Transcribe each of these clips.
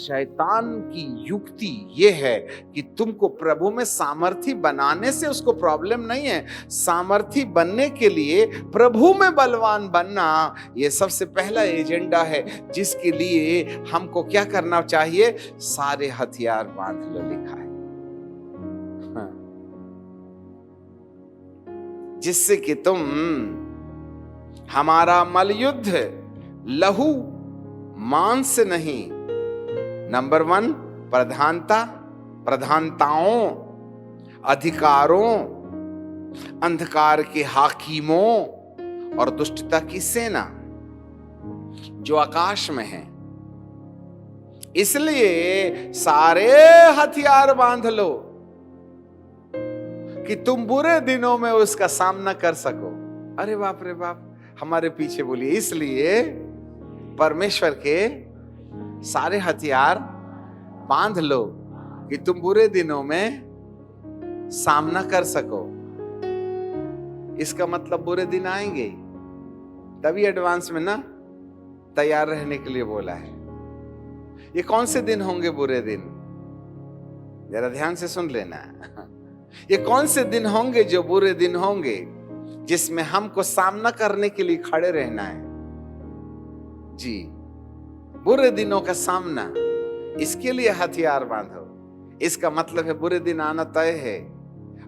शैतान की युक्ति ये है कि तुमको प्रभु में सामर्थी बनाने से उसको प्रॉब्लम नहीं है। सामर्थी बनने के लिए प्रभु में बलवान बनना ये सबसे पहला एजेंडा है, जिसके लिए हमको क्या करना चाहिए? सारे हथियार बांध लो, लिखा है। हाँ। जिससे कि तुम, हमारा मलयुद्ध लहू मांस से नहीं, नंबर 1 प्रधानताओं, अधिकारों, अंधकार के हाकिमों और दुष्टता की सेना जो आकाश में है। इसलिए सारे हथियार बांध लो कि तुम बुरे दिनों में उसका सामना कर सको। अरे बाप रे बाप, हमारे पीछे बोलिए, इसलिए परमेश्वर के सारे हथियार बांध लो कि तुम बुरे दिनों में सामना कर सको। इसका मतलब बुरे दिन आएंगे, तभी एडवांस में ना तैयार रहने के लिए बोला है। ये कौन से दिन होंगे बुरे दिन? जरा ध्यान से सुन लेना। ये कौन से दिन होंगे जो बुरे दिन होंगे, जिसमें हमको सामना करने के लिए खड़े रहना है? जी, बुरे दिनों का सामना, इसके लिए हथियार बांधो। इसका मतलब है बुरे दिन आना तय है,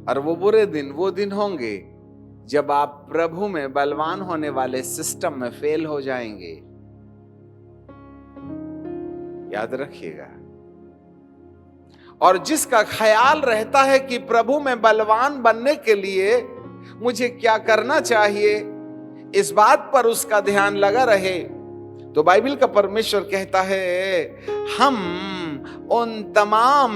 और वो बुरे दिन वो दिन होंगे जब आप प्रभु में बलवान होने वाले सिस्टम में फेल हो जाएंगे। याद रखिएगा। और जिसका ख्याल रहता है कि प्रभु में बलवान बनने के लिए मुझे क्या करना चाहिए, इस बात पर उसका ध्यान लगा रहे, तो बाइबल का परमेश्वर कहता है हम उन तमाम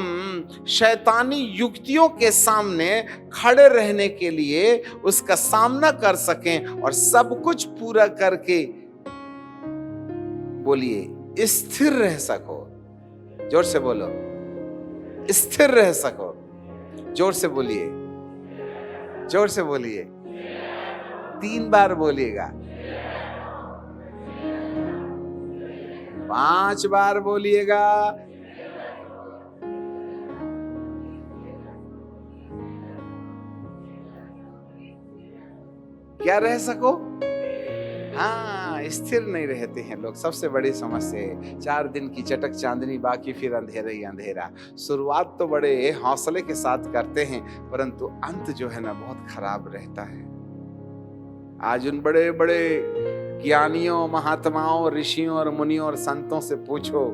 शैतानी युक्तियों के सामने खड़े रहने के लिए उसका सामना कर सकें और सब कुछ पूरा करके, बोलिए, स्थिर रह सको। जोर से बोलो, स्थिर रह सको। जोर से बोलिए, जोर से बोलिए, 3 बार बोलिएगा, 5 बार बोलिएगा। क्या रह सको? हाँ, स्थिर नहीं रहते हैं लोग, सबसे बड़ी समस्या है। 4 दिन की चटक चांदनी, बाकी फिर अंधेरा ही अंधेरा। शुरुआत तो बड़े हौसले के साथ करते हैं, परंतु अंत जो है ना बहुत खराब रहता है। आज उन बड़े बड़े ज्ञानियों, महात्माओं, ऋषियों और मुनियों और संतों से पूछो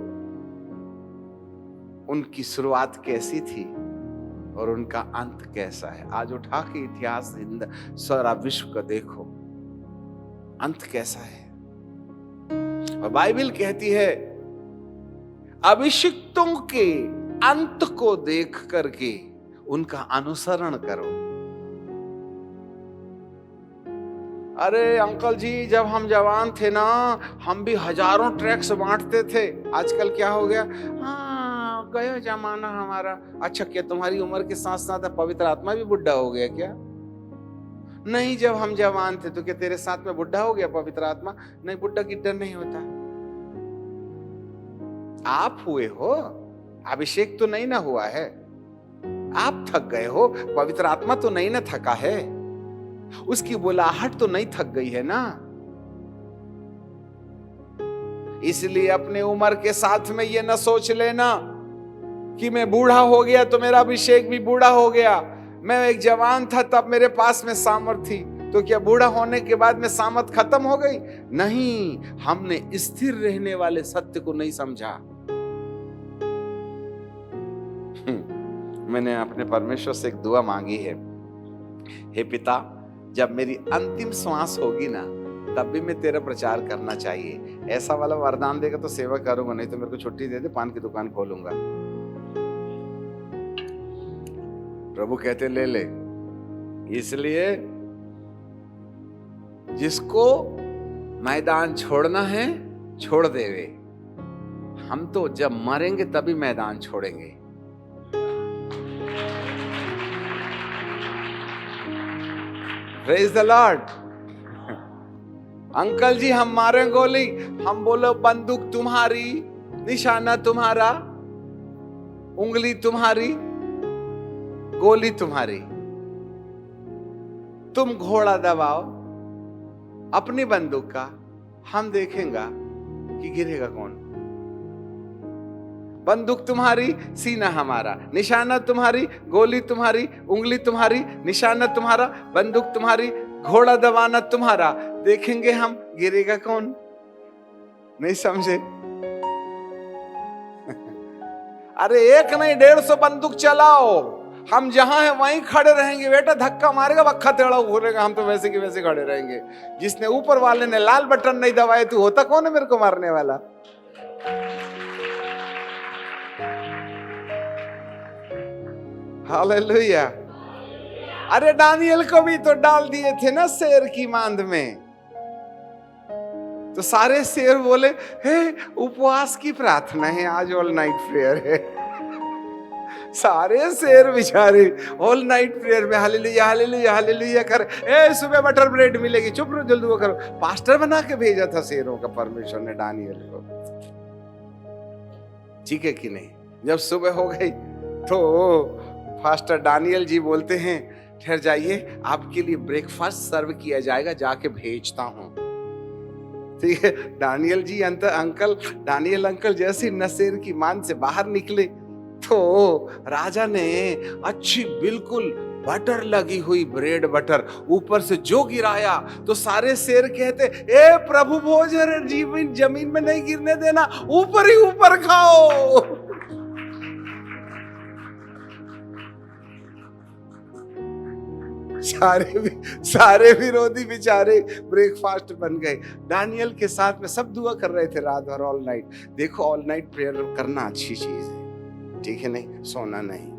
उनकी शुरुआत कैसी थी और उनका अंत कैसा है। आज उठा के इतिहास हिंद सारा विश्व का देखो, अंत कैसा है। और बाइबल कहती है अभिषिक्तों के अंत को देख करके उनका अनुसरण करो। अरे अंकल जी, जब हम जवान थे ना, हम भी हजारों ट्रैक्स बांटते थे। आजकल क्या हो गया? हाँ, गया जमाना हमारा। अच्छा, क्या तुम्हारी उम्र के साथ साथ पवित्र आत्मा भी बुढ़ा हो गया क्या? नहीं, जब हम जवान थे। तो क्या तेरे साथ में बुढ़ा हो गया पवित्र आत्मा? नहीं, बुढ़ा गिड्ढा नहीं होता। आप हुए हो, अभिषेक तो नहीं ना हुआ है। आप थक गए हो, पवित्र आत्मा तो नहीं ना थका है, उसकी बुलाहट तो नहीं थक गई है ना। इसलिए अपने उम्र के साथ में ये न सोच लेना कि मैं बूढ़ा हो गया तो मेरा अभिषेक भी बूढ़ा हो गया। मैं एक जवान था तब मेरे पास में सामर्थ थी, तो क्या बूढ़ा होने के बाद में सामर्थ खत्म हो गई? नहीं, हमने स्थिर रहने वाले सत्य को नहीं समझा। मैंने अपने परमेश्वर से एक दुआ मांगी है, हे पिता, जब मेरी अंतिम श्वास होगी ना, तब भी मैं तेरा प्रचार करना चाहिए। ऐसा वाला वरदान देगा तो सेवा करूंगा, नहीं तो मेरे को छुट्टी दे दे, पान की दुकान खोलूंगा। प्रभु कहते ले ले। इसलिए जिसको मैदान छोड़ना है छोड़ देवे। हम तो जब मरेंगे तभी मैदान छोड़ेंगे। Praise the Lord. अंकल जी, हम मारे गोली, हम बोलो बंदूक तुम्हारी, निशाना तुम्हारा, उंगली तुम्हारी, गोली तुम्हारी। तुम घोड़ा दबाओ अपनी बंदूक का, हम देखेंगे कि गिरेगा कौन। बंदूक तुम्हारी, सीना हमारा, निशाना तुम्हारी, गोली तुम्हारी, उंगली तुम्हारी, निशाना तुम्हारा, बंदूक तुम्हारी, घोड़ा दबाना तुम्हारा, देखेंगे हम गिरेगा कौन। नहीं समझे? अरे एक नहीं 150 बंदूक चलाओ, हम जहां हैं वहीं खड़े रहेंगे बेटा। धक्का मारेगा, बक्खा टेढ़ा घूरेगा, हम तो वैसे की वैसे खड़े रहेंगे। जिसने ऊपर वाले ने लाल बटन नहीं दबाए, तू होता कौन है मेरे को मारने वाला? हालेलुया। अरे दानियल को भी तो डाल दिए थे ना शेर की मांद में, तो सारे शेर बोले हे उपवास की प्रार्थना है, आज ऑल नाइट प्रेयर है। सारे शेर बेचारे ऑल नाइट प्रेयर में हालेलुया हालेलुया हालेलुया कर, ए सुबह बटर ब्रेड मिलेगी, चुप रहो जल्दी वो करो। पास्टर बना के भेजा था शेरों का परमेश्वर ने दानियल को, ठीक है कि नहीं? जब सुबह हो गई तो पास्टर दानियल जी बोलते हैं ठहर जाइए, आपके लिए ब्रेकफास्ट सर्व किया जाएगा, जाके भेजता हूं। ठीक है, दानियल जी दानियल अंकल जैसे नशेर की मान से बाहर निकले तो राजा ने अच्छी बिल्कुल बटर लगी हुई ब्रेड बटर ऊपर से जो गिराया, तो सारे शेर कहते ए प्रभु भोजन जमीन में नहीं गिरने देना, ऊपर ही ऊपर खाओ। सारे विरोधी बेचारे ब्रेकफास्ट बन गए। दानियल के साथ में सब दुआ कर रहे थे रात भर ऑल नाइट। देखो ऑल नाइट प्रेयर करना अच्छी चीज है, ठीक है नहीं, सोना नहीं।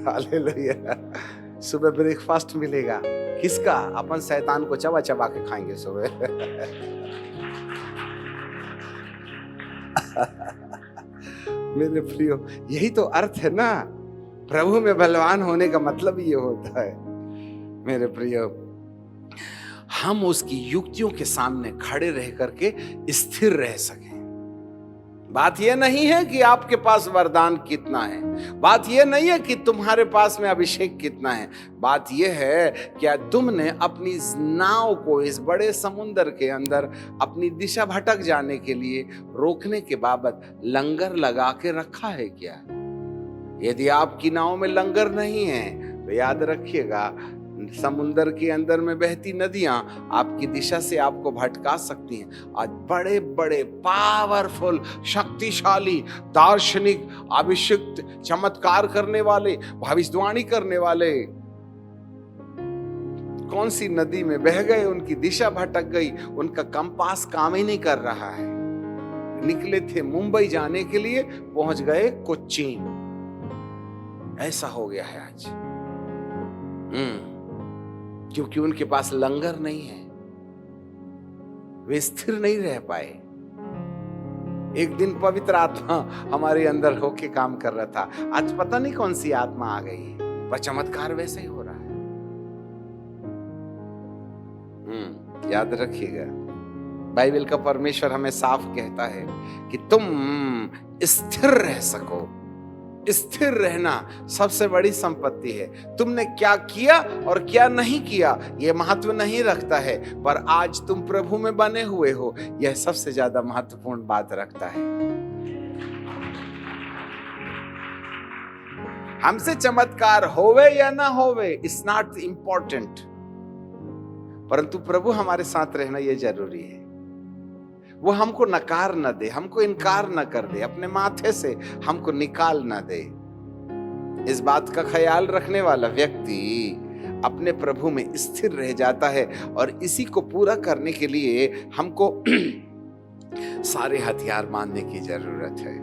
हालेलुया। सुबह ब्रेकफास्ट मिलेगा किसका? अपन शैतान को चबा चबा के खाएंगे सुबह। मेरे प्रियो, यही तो अर्थ है ना, प्रभु में बलवान होने का मतलब ये होता है। मेरे प्रियो, हम उसकी युक्तियों के सामने खड़े रह करके स्थिर रह सकें। बात यह नहीं है कि आपके पास वरदान कितना है, बात यह नहीं है कि तुम्हारे पास में अभिषेक कितना है, बात यह है क्या तुमने अपनी नाव को इस बड़े समुद्र के अंदर अपनी दिशा भटक जाने के लिए रोकने के बाबत लंगर लगा के रखा है क्या? यदि आपकी नाव में लंगर नहीं है तो याद रखिएगा, समुंदर के अंदर में बहती नदियां आपकी दिशा से आपको भटका सकती हैं। आज बड़े बड़े पावरफुल, शक्तिशाली, दार्शनिक, अभिषिक्त, चमत्कार करने वाले, भविष्यवाणी करने वाले कौन सी नदी में बह गए, उनकी दिशा भटक गई, उनका कंपास काम ही नहीं कर रहा है। निकले थे मुंबई जाने के लिए, पहुंच गए कोच्चि। ऐसा हो गया है आज, क्योंकि उनके पास लंगर नहीं है, वे स्थिर नहीं रह पाए। एक दिन पवित्र आत्मा हमारे अंदर होके काम कर रहा था, आज पता नहीं कौन सी आत्मा आ गई है, पर चमत्कार वैसे ही हो रहा है। याद रखिएगा, बाइबल का परमेश्वर हमें साफ कहता है कि तुम स्थिर रह सको। स्थिर रहना सबसे बड़ी संपत्ति है। तुमने क्या किया और क्या नहीं किया यह महत्व नहीं रखता है, पर आज तुम प्रभु में बने हुए हो, यह सबसे ज्यादा महत्वपूर्ण बात रखता है। हमसे चमत्कार होवे या ना होवे, इट्स नॉट इम्पोर्टेंट, परंतु प्रभु हमारे साथ रहना यह जरूरी है। वो हमको नकार न दे, हमको इनकार न कर दे, अपने माथे से हमको निकाल न दे। इस बात का ख्याल रखने वाला व्यक्ति अपने प्रभु में स्थिर रह जाता है, और इसी को पूरा करने के लिए हमको सारे हथियार मानने की जरूरत है।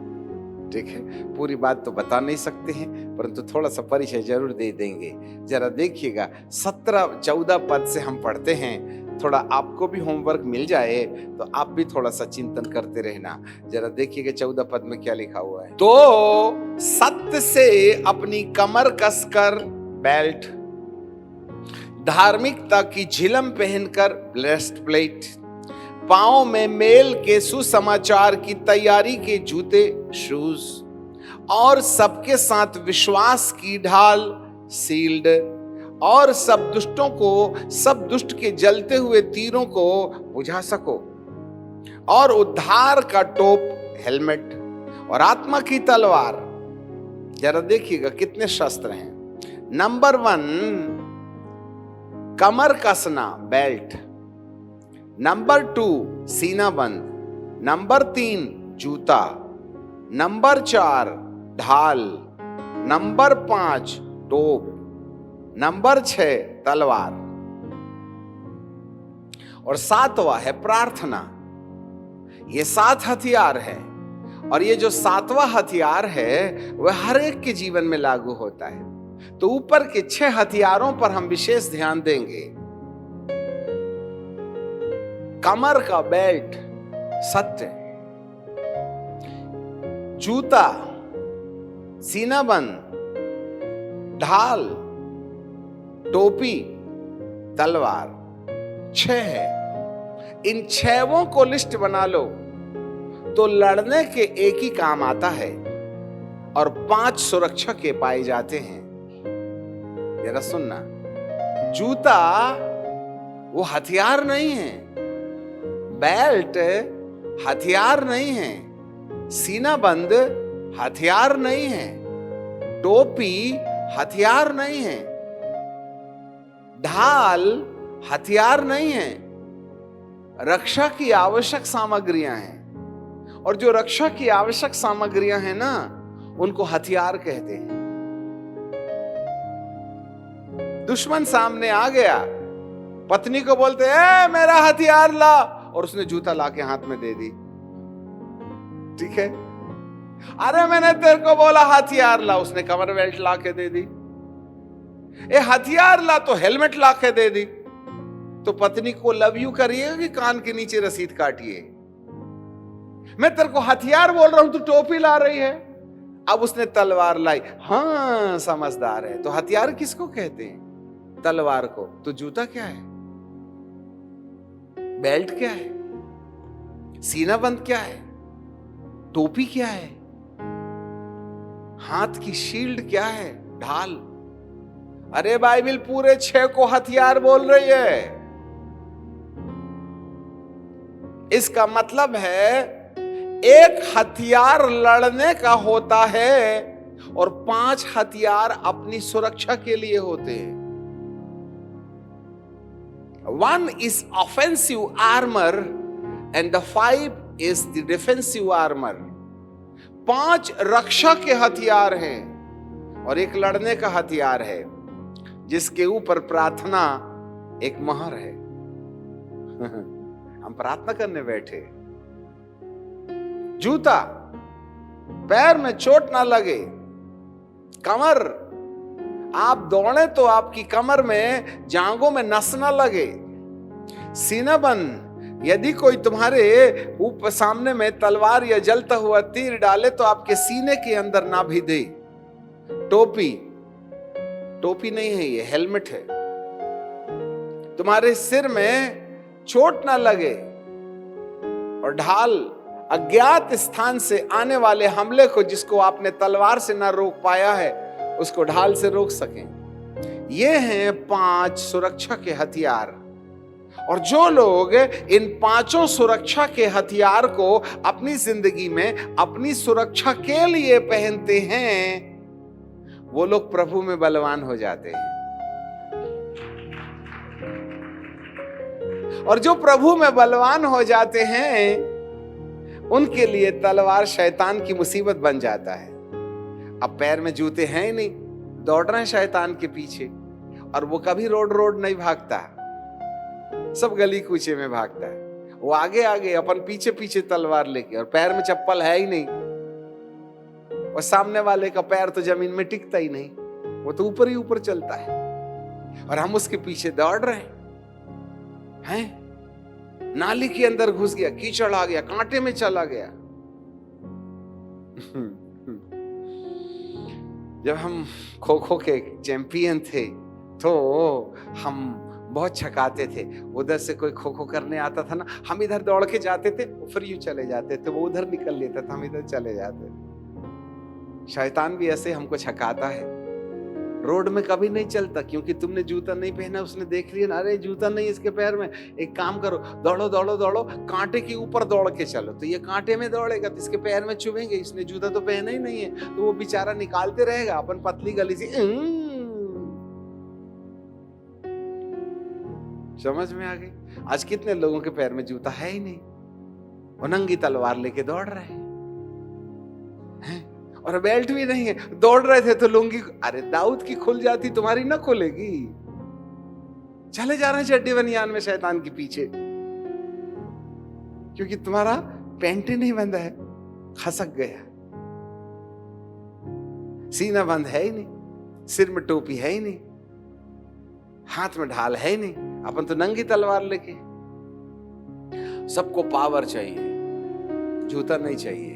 ठीक है, पूरी बात तो बता नहीं सकते हैं, परंतु थोड़ा सा परिचय जरूर दे देंगे। जरा देखिएगा, 17-14 पद से हम पढ़ते हैं। थोड़ा आपको भी होमवर्क मिल जाए तो आप भी थोड़ा सा चिंतन करते रहना। जरा देखिएगा 14 पद में क्या लिखा हुआ है। तो सत्य से अपनी कमर कसकर बेल्ट, धार्मिकता की झिलम पहनकर ब्रेस्ट प्लेट, पांव में मेल के सुसमाचार की तैयारी के जूते शूज, और सबके साथ विश्वास की ढाल सील्ड, और सब दुष्ट के जलते हुए तीरों को बुझा सको, और उद्धार का टोप हेलमेट और आत्मा की तलवार। जरा देखिएगा कितने शस्त्र हैं। नंबर 1, कमर कसना बेल्ट। नंबर 2, सीना बंद। नंबर 3, जूता। नंबर 4, ढाल। नंबर 5, टोप। नंबर 6, तलवार। और 7वां है प्रार्थना। ये 7 हथियार है, और ये जो 7वां हथियार है वह हर एक के जीवन में लागू होता है। तो ऊपर के 6 हथियारों पर हम विशेष ध्यान देंगे। कमर का बेल्ट सत्य, जूता, सीना बंद, ढाल, टोपी, तलवार। 6 है। इन 6 को लिस्ट बना लो तो लड़ने के एक ही काम आता है, और 5 सुरक्षा के पाए जाते हैं। जरा सुनना, जूता वो हथियार नहीं है, बेल्ट हथियार नहीं है, सीना बंद हथियार नहीं है, टोपी हथियार नहीं है, ढाल हथियार नहीं है। रक्षा की आवश्यक सामग्रियां हैं, और जो रक्षा की आवश्यक सामग्रियां हैं ना, उनको हथियार कहते हैं। दुश्मन सामने आ गया, पत्नी को बोलते हैं मेरा हथियार ला, और उसने जूता ला के हाथ में दे दी। ठीक है, अरे मैंने तेरे को बोला हथियार ला, उसने कमर बेल्ट ला के दे दी। हथियार ला तो हेलमेट ला के दे दी। तो पत्नी को लव यू करिएगा कि कान के नीचे रसीद काटिए? मैं तेरे को हथियार बोल रहा हूं, तू टोपी ला रही है। अब उसने तलवार लाई। हाँ, समझदार है। तो हथियार किसको कहते हैं? तलवार को। तो जूता क्या है? बेल्ट क्या है? सीना बंद क्या है? टोपी क्या है? हाथ की शील्ड क्या है? ढाल। अरे बाइबल पूरे 6 को हथियार बोल रही है। इसका मतलब है एक हथियार लड़ने का होता है, और 5 हथियार अपनी सुरक्षा के लिए होते हैं। 1 is offensive armor and the 5 is the defensive armor। 5 रक्षा के हथियार हैं, और एक लड़ने का हथियार है, जिसके ऊपर प्रार्थना एक मोहर है। हम प्रार्थना करने बैठे। जूता, पैर में चोट ना लगे। कमर, आप दौड़े तो आपकी कमर में, जांघों में नस ना लगे। सीना बंद, यदि कोई तुम्हारे ऊपर सामने में तलवार या जलता हुआ तीर डाले तो आपके सीने के अंदर ना भी दे। टोपी, टोपी नहीं है, ये हेलमेट है। तुम्हारे सिर में चोट ना लगे। और ढाल, अज्ञात स्थान से आने वाले हमले को, जिसको आपने तलवार से ना रोक पाया है, उसको ढाल से रोक सकें। ये हैं 5 सुरक्षा के हथियार। और जो लोग इन 5 सुरक्षा के हथियार को अपनी जिंदगी में अपनी सुरक्षा के लिए पहनते हैं, वो लोग प्रभु में बलवान हो जाते हैं। और जो प्रभु में बलवान हो जाते हैं, उनके लिए तलवार शैतान की मुसीबत बन जाता है। अब पैर में जूते हैं ही नहीं, दौड़ रहे हैं शैतान के पीछे, और वो कभी रोड नहीं भागता, सब गली कूचे में भागता है। वो आगे आगे, अपन पीछे पीछे तलवार लेके, और पैर में चप्पल है ही नहीं, और सामने वाले का पैर तो जमीन में टिकता ही नहीं, वो तो ऊपर ही ऊपर चलता है, और हम उसके पीछे दौड़ रहे हैं। नाली के अंदर घुस गया, कीचड़ आ गया, कांटे में चला गया। जब हम खो खो के चैंपियन थे, तो हम बहुत छकाते थे। उधर से कोई खो खो करने आता था ना, हम इधर दौड़ के जाते थे, वो फिर यूं चले जाते थे, वो उधर निकल लेता था, हम इधर चले जाते थे। शैतान भी ऐसे हमको छकाता है। रोड में कभी नहीं चलता, क्योंकि तुमने जूता नहीं पहना, उसने देख लिया ना, अरे जूता नहीं इसके पैर में, एक काम करो, दौड़ो दौड़ो दौड़ो, कांटे के ऊपर दौड़ के चलो, तो ये कांटे में दौड़ेगा तो इसके पैर में चुभेंगे, इसने जूता तो पहना ही नहीं है, तो वो बेचारा निकालते रहेगा अपन पतली गली से। समझ में आ गई? आज कितने लोगों के पैर में जूता है ही नहीं, वो नंगी तलवार लेके दौड़ रहे हैं, और बेल्ट भी नहीं है। दौड़ रहे थे तो लुंगी, अरे दाऊद की खुल जाती, तुम्हारी ना खुलेगी। चले जा रहे हैं चड्डी बनियान में शैतान के पीछे, क्योंकि तुम्हारा पैंट ही नहीं बंधा है, खसक गया। सीना बंद है ही नहीं, सिर में टोपी है ही नहीं, हाथ में ढाल है ही नहीं, अपन तो नंगी तलवार लेके। सबको पावर चाहिए, जूता नहीं चाहिए।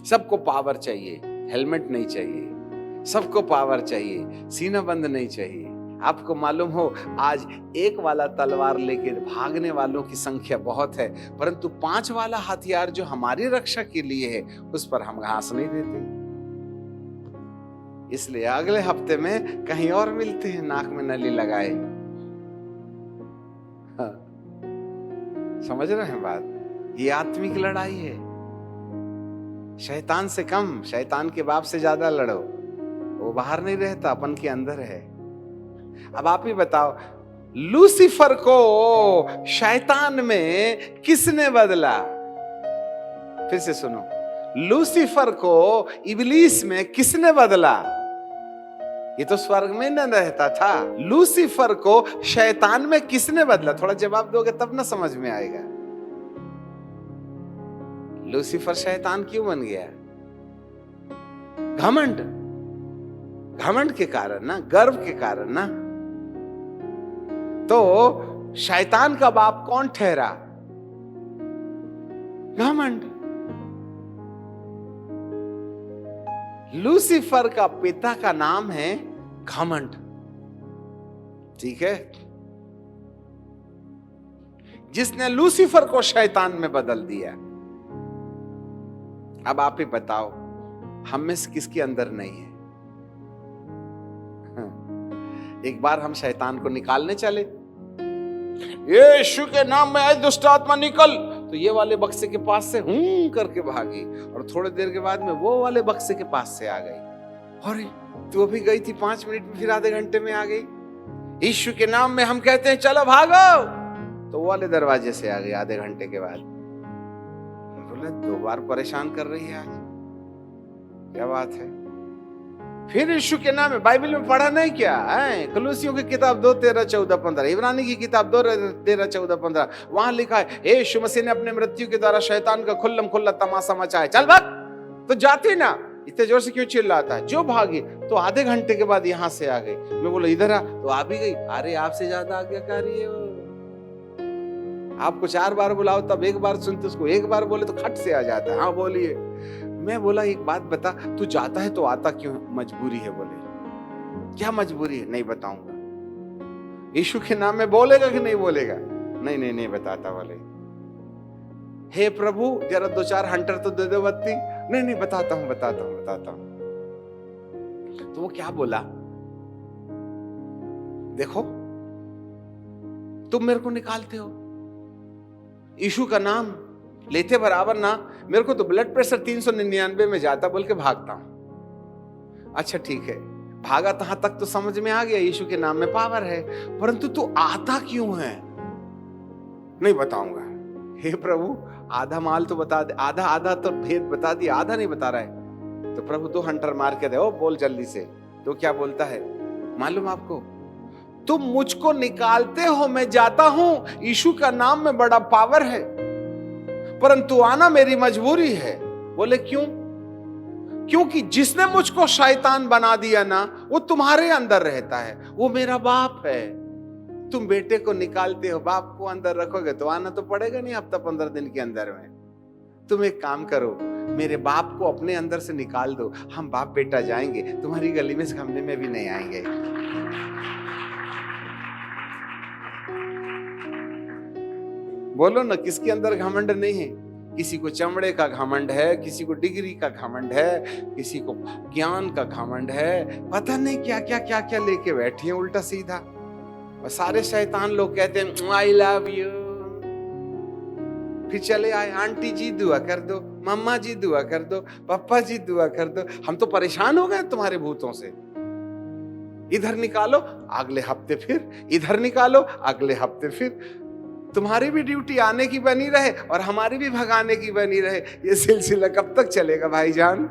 सबको पावर चाहिए, हेलमेट नहीं चाहिए। सबको पावर चाहिए, सीना बंद नहीं चाहिए। आपको मालूम हो, आज एक वाला तलवार लेके भागने वालों की संख्या बहुत है, परंतु 5 वाला हथियार जो हमारी रक्षा के लिए है, उस पर हम घास नहीं देते। इसलिए अगले हफ्ते में कहीं और मिलते हैं, नाक में नली लगाए। हाँ। समझ रहे हैं बात? ये आत्मिक लड़ाई है। शैतान से कम, शैतान के बाप से ज्यादा लड़ो। वो बाहर नहीं रहता, अपन के अंदर है। अब आप ही बताओ, लूसीफर को शैतान में किसने बदला? फिर से सुनो, लूसीफर को इब्लीस में किसने बदला? ये तो स्वर्ग में न रहता था। लूसीफर को शैतान में किसने बदला? थोड़ा जवाब दोगे तब ना समझ में आएगा। लूसीफर शैतान क्यों बन गया? घमंड, घमंड के कारण ना, गर्व के कारण ना। तो शैतान का बाप कौन ठहरा? घमंड। लूसीफर का पिता का नाम है घमंड। ठीक है? जिसने लूसीफर को शैतान में बदल दिया। अब आप ही बताओ, हम में से किसके अंदर नहीं है? एक बार हम शैतान को निकालने चले, यीशु के नाम में आज दुष्ट आत्मा निकल, तो ये वाले बक्से के पास से हूं करके भागी, और थोड़ी देर के बाद में वो वाले बक्से के पास से आ गई। अरे तू अभी गई थी 5 मिनट में, फिर आधे घंटे में आ गई। यीशु के नाम में हम कहते हैं चलो भागो, तो वो वाले दरवाजे से आ गई आधे घंटे के बाद। बोले 2 बार परेशान कर रही है आज, क्या बात है? फिर यीशु के नाम में, बाइबल में पढ़ा नहीं क्या है? कलूसियों की किताब 2:13-14-15, इब्रानी की किताब 2:13-14-15, वहां लिखा है यीशु मसीह ने अपने मृत्यु के द्वारा शैतान का खुल्लम खुल्ला तमाशा मचाया। चल भाग, तो जाती ना, इतने जोर से क्यों चिल्लाता है? जो भागी, तो आधे घंटे के बाद यहां से आ गई। मैं बोला इधर आ, तो आ भी गई। अरे आपसे ज्यादा आज्ञाकारी है वो। आपको 4 बार बुलाओ तब 1 बार सुनते, उसको 1 बार बोले तो खट से आ जाता है। हाँ बोलिए। मैं बोला एक बात बता, तू जाता है तो आता क्यों? मजबूरी है। बोले क्या मजबूरी है? नहीं बताऊंगा। यीशु के नाम में बोलेगा कि नहीं बोलेगा? नहीं नहीं नहीं बताता। बोले हे प्रभु जरा 2-4 हंटर तो दे दो बत्ती। नहीं नहीं बताता हूं बताता हूं बताता हूं। तो वो क्या बोला? देखो तुम मेरे को निकालते हो, यीशु का नाम लेते बराबर ना, मेरे को तो ब्लड प्रेशर 399 में जाता बोल के भागता हूं। अच्छा ठीक है, भागा तहां तक तो समझ में आ गया, यीशु के नाम में पावर है, परंतु तू आता क्यों है? नहीं बताऊंगा। हे प्रभु आधा माल तो बता दे, आधा आधा तो भेद बता दिया, आधा नहीं बता रहा है। तो प्रभु 2 हंटर मार के दे, ओ बोल जल्दी से। तो क्या बोलता है मालूम आपको? तुम मुझको निकालते हो, मैं जाता हूं, यीशु का नाम में बड़ा पावर है, परंतु आना मेरी मजबूरी है। बोले क्यों? क्योंकि जिसने मुझको शैतान बना दिया ना, वो तुम्हारे अंदर रहता है, वो मेरा बाप है। तुम बेटे को निकालते हो, बाप को अंदर रखोगे तो आना तो पड़ेगा नहीं हफ्ता 15 दिन के अंदर में। तुम एक काम करो, मेरे बाप को अपने अंदर से निकाल दो, हम बाप बेटा जाएंगे, तुम्हारी गली में सामने में भी नहीं आएंगे। बोलो ना, किसके अंदर घमंड नहीं है? किसी को चमड़े का घमंड है, किसी को डिग्री का घमंड है, किसी को ज्ञान का घमंड है, पता नहीं क्या क्या क्या क्या लेके बैठी है उल्टा सीधा। और सारे शैतान लोग कहते हैं आई लव यू, फिर चले आए, आंटी जी दुआ कर दो, मम्मा जी दुआ कर दो, पापा जी दुआ कर दो। हम तो परेशान हो गए तुम्हारे भूतों से। इधर निकालो, अगले हफ्ते फिर, इधर निकालो, अगले हफ्ते फिर। तुम्हारी भी ड्यूटी आने की बनी रहे और हमारी भी भगाने की बनी रहे। ये सिलसिला कब तक चलेगा भाईजान?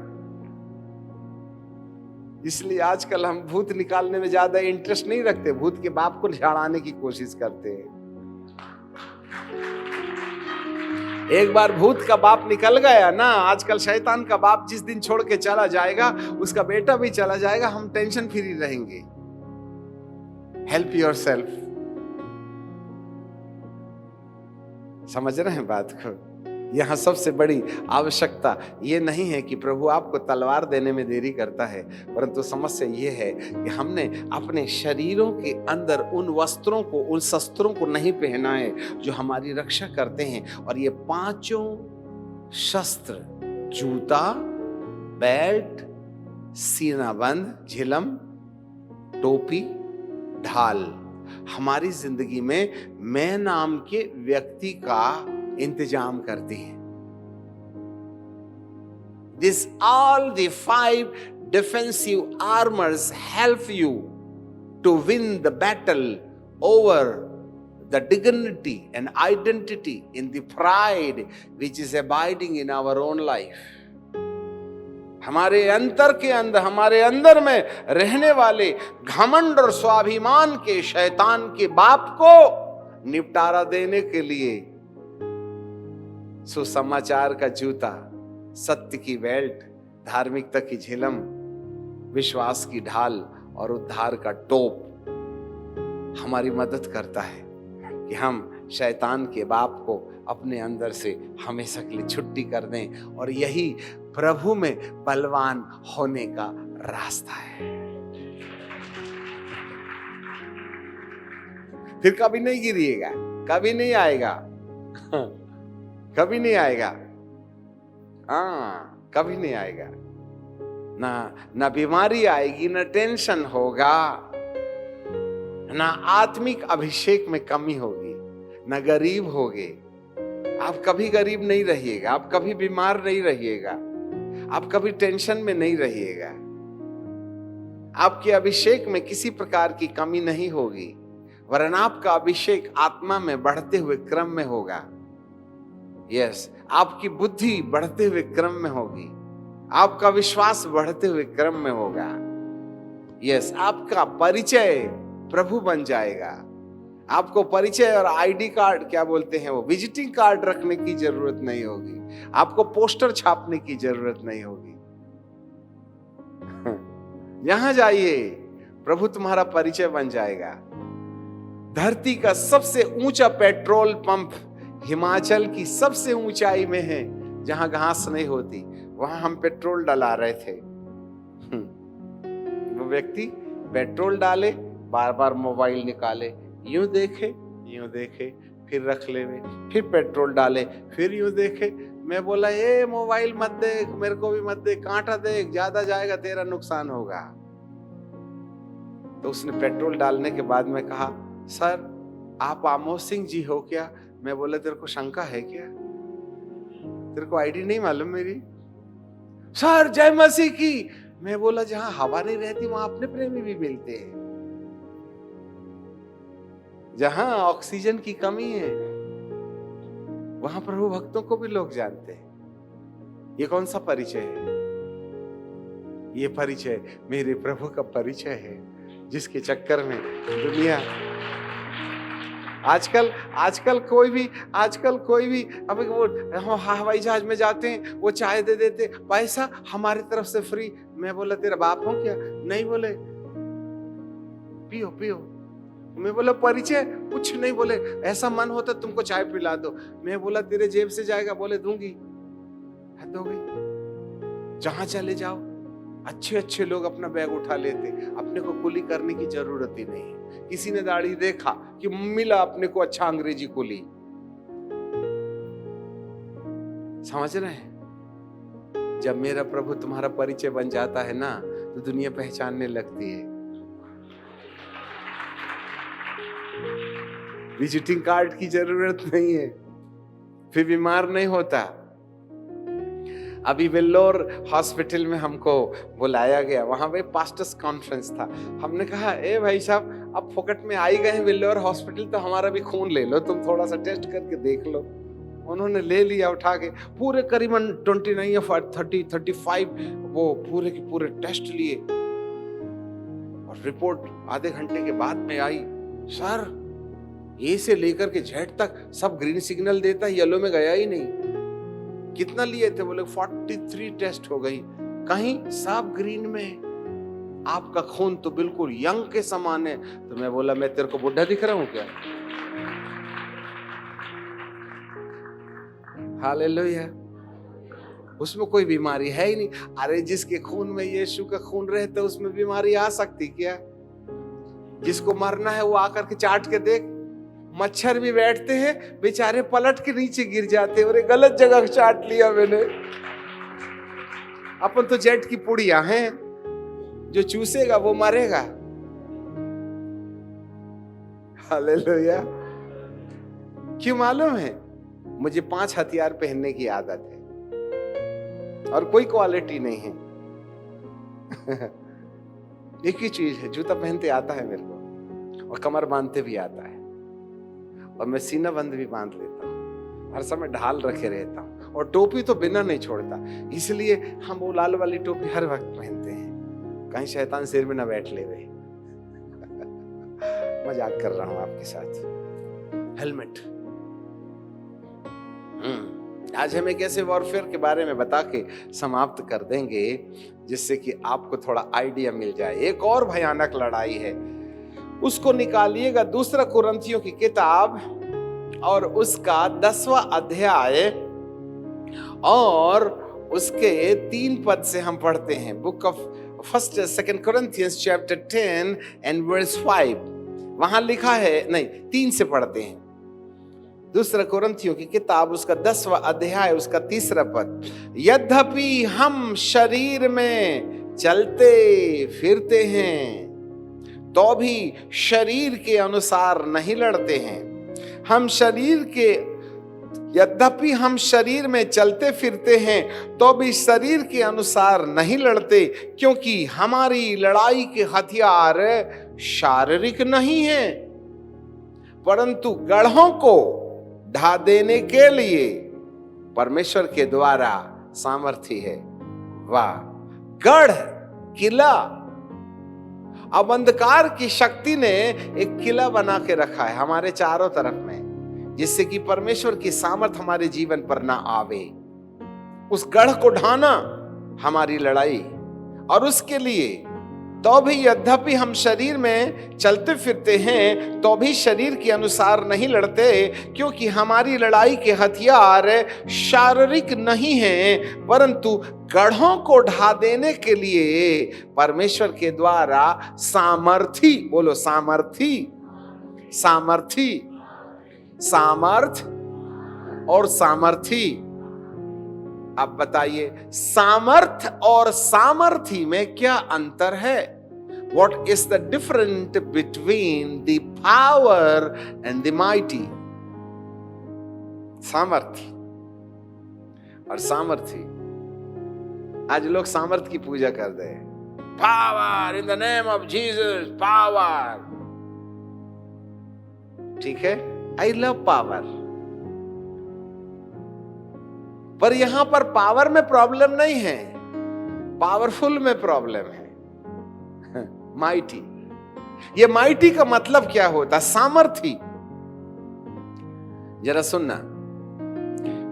इसलिए आजकल हम भूत निकालने में ज्यादा इंटरेस्ट नहीं रखते, भूत के बाप को झाड़ाने की कोशिश करते हैं। एक बार भूत का बाप निकल गया ना, आजकल शैतान का बाप जिस दिन छोड़ के चला जाएगा, उसका बेटा भी चला जाएगा, हम टेंशन फ्री रहेंगे। Help yourself. समझ रहे हैं बात को? यहां सबसे बड़ी आवश्यकता ये नहीं है कि प्रभु आपको तलवार देने में देरी करता है, परंतु समस्या ये है कि हमने अपने शरीरों के अंदर उन वस्त्रों को, उन शस्त्रों को नहीं पहना है जो हमारी रक्षा करते हैं। और ये पांचों शस्त्र, जूता, बेल्ट, सीनाबंद, झिलम, टोपी, ढाल, हमारी जिंदगी में मैं नाम के व्यक्ति का इंतजाम करती है। This all the 5 defensive armors help you to win the battle over the dignity and identity in the pride which is abiding in our own life. हमारे अंतर के अंदर, हमारे अंदर में रहने वाले घमंड और स्वाभिमान के शैतान के बाप को निपटारा देने के लिए सुसमाचार का जूता, सत्य की बेल्ट, धार्मिकता की झिलम, विश्वास की ढाल और उद्धार का टोप हमारी मदद करता है कि हम शैतान के बाप को अपने अंदर से हमेशा के लिए छुट्टी कर दें। और यही प्रभु में बलवान होने का रास्ता है। फिर कभी नहीं गिरिएगा, कभी नहीं आएगा, कभी नहीं आएगा, हाँ कभी नहीं आएगा। ना बीमारी आएगी, ना टेंशन होगा, ना आत्मिक अभिषेक में कमी होगी, ना गरीब होगे। आप कभी गरीब नहीं रहिएगा, आप कभी बीमार नहीं रहिएगा, आप कभी टेंशन में नहीं रहिएगा। आपके अभिषेक में किसी प्रकार की कमी नहीं होगी, वरन आपका अभिषेक आत्मा में बढ़ते हुए क्रम में होगा। यस, आपकी बुद्धि बढ़ते हुए क्रम में होगी, आपका विश्वास बढ़ते हुए क्रम में होगा। यस, आपका परिचय प्रभु बन जाएगा। आपको परिचय और आईडी कार्ड, क्या बोलते हैं वो, विजिटिंग कार्ड रखने की जरूरत नहीं होगी, आपको पोस्टर छापने की जरूरत नहीं होगी। यहां जाइए, प्रभु तुम्हारा परिचय बन जाएगा। धरती का सबसे ऊंचा पेट्रोल पंप हिमाचल की सबसे ऊंचाई में है, जहां घास नहीं होती, वहां हम पेट्रोल डला रहे थे। वो व्यक्ति पेट्रोल डाले, बार बार मोबाइल निकाले, यूं देखे, फिर रख ले, फिर पेट्रोल डाले, फिर यूं देखे। मैं बोला ये मोबाइल मत देख, मेरे को भी मत देख, कांटा देख, ज्यादा जाएगा तेरा नुकसान होगा। तो उसने पेट्रोल डालने के बाद में कहा, सर आप आमोद सिंह जी हो क्या? मैं बोला तेरे को शंका है क्या? तेरे को आईडी नहीं मालूम मेरी? सर जय मसीह की। मैं बोला जहां हवा नहीं रहती वहां अपने प्रेमी भी मिलते हैं, जहां ऑक्सीजन की कमी है वहां प्रभु भक्तों को भी लोग जानते हैं। ये कौन सा परिचय है? ये परिचय मेरे प्रभु का परिचय है, जिसके चक्कर में दुनिया आजकल कोई भी अब वो हवाई जहाज में जाते हैं, वो चाय दे देते, पैसा हमारी तरफ से फ्री। मैं बोला तेरा बाप हो क्या? नहीं बोले पियो। मैं बोला परिचय कुछ नहीं, बोले ऐसा मन होता तुमको चाय पिला दो। मैं बोला तेरे जेब से जाएगा? बोले दूंगी। हद हो गई। जहां चले जाओ अच्छे लोग अपना बैग उठा लेते, अपने को कुली करने की जरूरत ही नहीं। किसी ने दाढ़ी देखा कि मिला अपने को अच्छा अंग्रेजी कुली, समझ रहे हैं? जब मेरा प्रभु तुम्हारा परिचय बन जाता है ना, तो दुनिया पहचानने लगती है। विजिटिंग कार्ड की जरूरत नहीं है, फिर बीमार नहीं होता। अभी वेल्लोर हॉस्पिटल में हमको बुलाया गया, वहां पे पास्टर्स कॉन्फ्रेंस था। हमने कहा, ए भाई साहब, अब फोकट में आई गए हैं वेल्लोर हॉस्पिटल, तो हमारा भी खून ले लो, तुम थोड़ा सा टेस्ट करके देख लो। उन्होंने ले लिया उठा के, पूरे करीबन 29 या 35 वो पूरे के पूरे टेस्ट लिए, और रिपोर्ट आधे घंटे के बाद में आई। सर, ए से लेकर के जेड तक सब ग्रीन सिग्नल देता है, येलो में गया ही नहीं। कितना लिए थे? बोले 43 टेस्ट हो गई, कहीं सब ग्रीन में। आपका खून तो बिल्कुल यंग के समान है। तो मैं बोला, मैं तेरे को बुढ़ा दिख रहा हूं क्या? हालेलुया। उसमें कोई बीमारी है ही नहीं। अरे जिसके खून में यीशु का खून रहता है, उसमें बीमारी आ सकती क्या? जिसको मरना है वो आकर के चाट के देख। मच्छर भी बैठते हैं बेचारे, पलट के नीचे गिर जाते हैं। और गलत जगह चाट लिया मैंने। अपन तो जेट की पुड़िया हैं, जो चूसेगा वो मरेगा। हालेलुया। क्यों मालूम है? मुझे 5 हथियार पहनने की आदत है और कोई क्वालिटी नहीं है। एक ही चीज है, जूता पहनते आता है मेरे को, और कमर बांधते भी आता है, और मैं सीना बंद भी बांध लेता हूँ, हर समय ढाल रखे रहता हूँ, और टोपी तो बिना नहीं छोड़ता। इसलिए हम वो लाल वाली टोपी हर वक्त पहनते हैं, कहीं शैतान सिर में ना बैठ ले वे। मजाक कर रहा हूं आपके साथ। हेलमेट। आज हम एक ऐसे वॉरफेयर के बारे में बता के समाप्त कर देंगे, जिससे कि आपको थोड़ा आइडिया मिल जाए। एक और भयानक लड़ाई है, उसको निकालिएगा, 2 कुरिन्थियों की किताब और उसका 10वां अध्याय और उसके 3 पद से हम पढ़ते हैं। Book of 2 Corinthians chapter 10 and verse 5। वहां लिखा है, नहीं 3 से पढ़ते हैं। 2 कुरिन्थियों की किताब उसका 10वां अध्याय उसका 3 पद। यद्यपि हम शरीर में चलते फिरते हैं, तो भी शरीर के अनुसार नहीं लड़ते हैं। यद्यपि हम शरीर में चलते फिरते हैं, तो भी शरीर के अनुसार नहीं लड़ते, क्योंकि हमारी लड़ाई के हथियार शारीरिक नहीं हैं, परंतु गढ़ों को ढा देने के लिए परमेश्वर के द्वारा सामर्थी है। वाह! गढ़, किला। अब अंधकार की शक्ति ने एक किला बना के रखा है हमारे चारों तरफ में, जिससे कि परमेश्वर की सामर्थ हमारे जीवन पर ना आवे। उस गढ़ को ढाना हमारी लड़ाई, और उसके लिए तो भी यद्यपि हम शरीर में चलते फिरते हैं, तो भी शरीर के अनुसार नहीं लड़ते, क्योंकि हमारी लड़ाई के हथियार शारीरिक नहीं हैं, परंतु गढ़ों को ढा देने के लिए परमेश्वर के द्वारा सामर्थी। बोलो सामर्थी। सामर्थी, सामर्थ और सामर्थी। अब बताइए, सामर्थ और सामर्थी में क्या अंतर है? What is the difference between the power and the mighty? सामर्थी और सामर्थी। आज लोग सामर्थ की पूजा कर रहे हैं। Power in the name of Jesus, power. ठीक है, आई लव पावर, पर यहां पर पावर में प्रॉब्लम नहीं है, पावरफुल में प्रॉब्लम है। माइटी, ये माइटी का मतलब क्या होता? सामर्थी। जरा सुनना,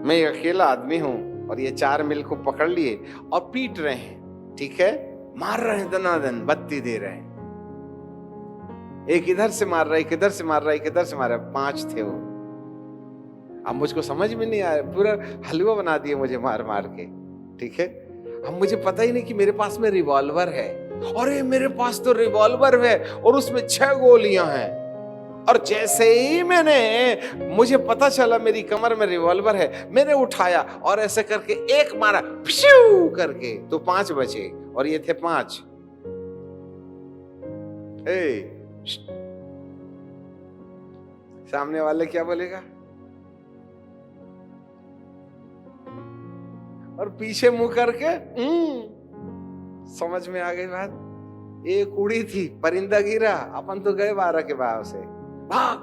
मैं अकेला आदमी हूं और ये 4 मिल को पकड़ लिए और पीट रहे हैं, ठीक है, मार रहे हैं, दनादन बत्ती दे रहे हैं। एक इधर से मार रहा है, एक इधर से मार रहा है, एक इधर से मार रहा है। 5 थे वो। अब मुझको समझ में नहीं आया, पूरा हलवा बना दिए मुझे मार मार के, ठीक है। अब मुझे पता ही नहीं कि मेरे पास में रिवॉल्वर है। अरे मेरे पास तो रिवॉल्वर है और उसमें 6 गोलियां हैं। और जैसे ही मुझे पता चला मेरी कमर में रिवॉल्वर है, मैंने उठाया और ऐसे करके एक मारा, फिशू करके, तो 5 बचे और ये थे 5। सामने वाले क्या बोलेगा? और पीछे मुंह करके समझ में आ गई बात। एक उड़ी थी, परिंदा गिरा, अपन तो गए 12 के भाव से भाग।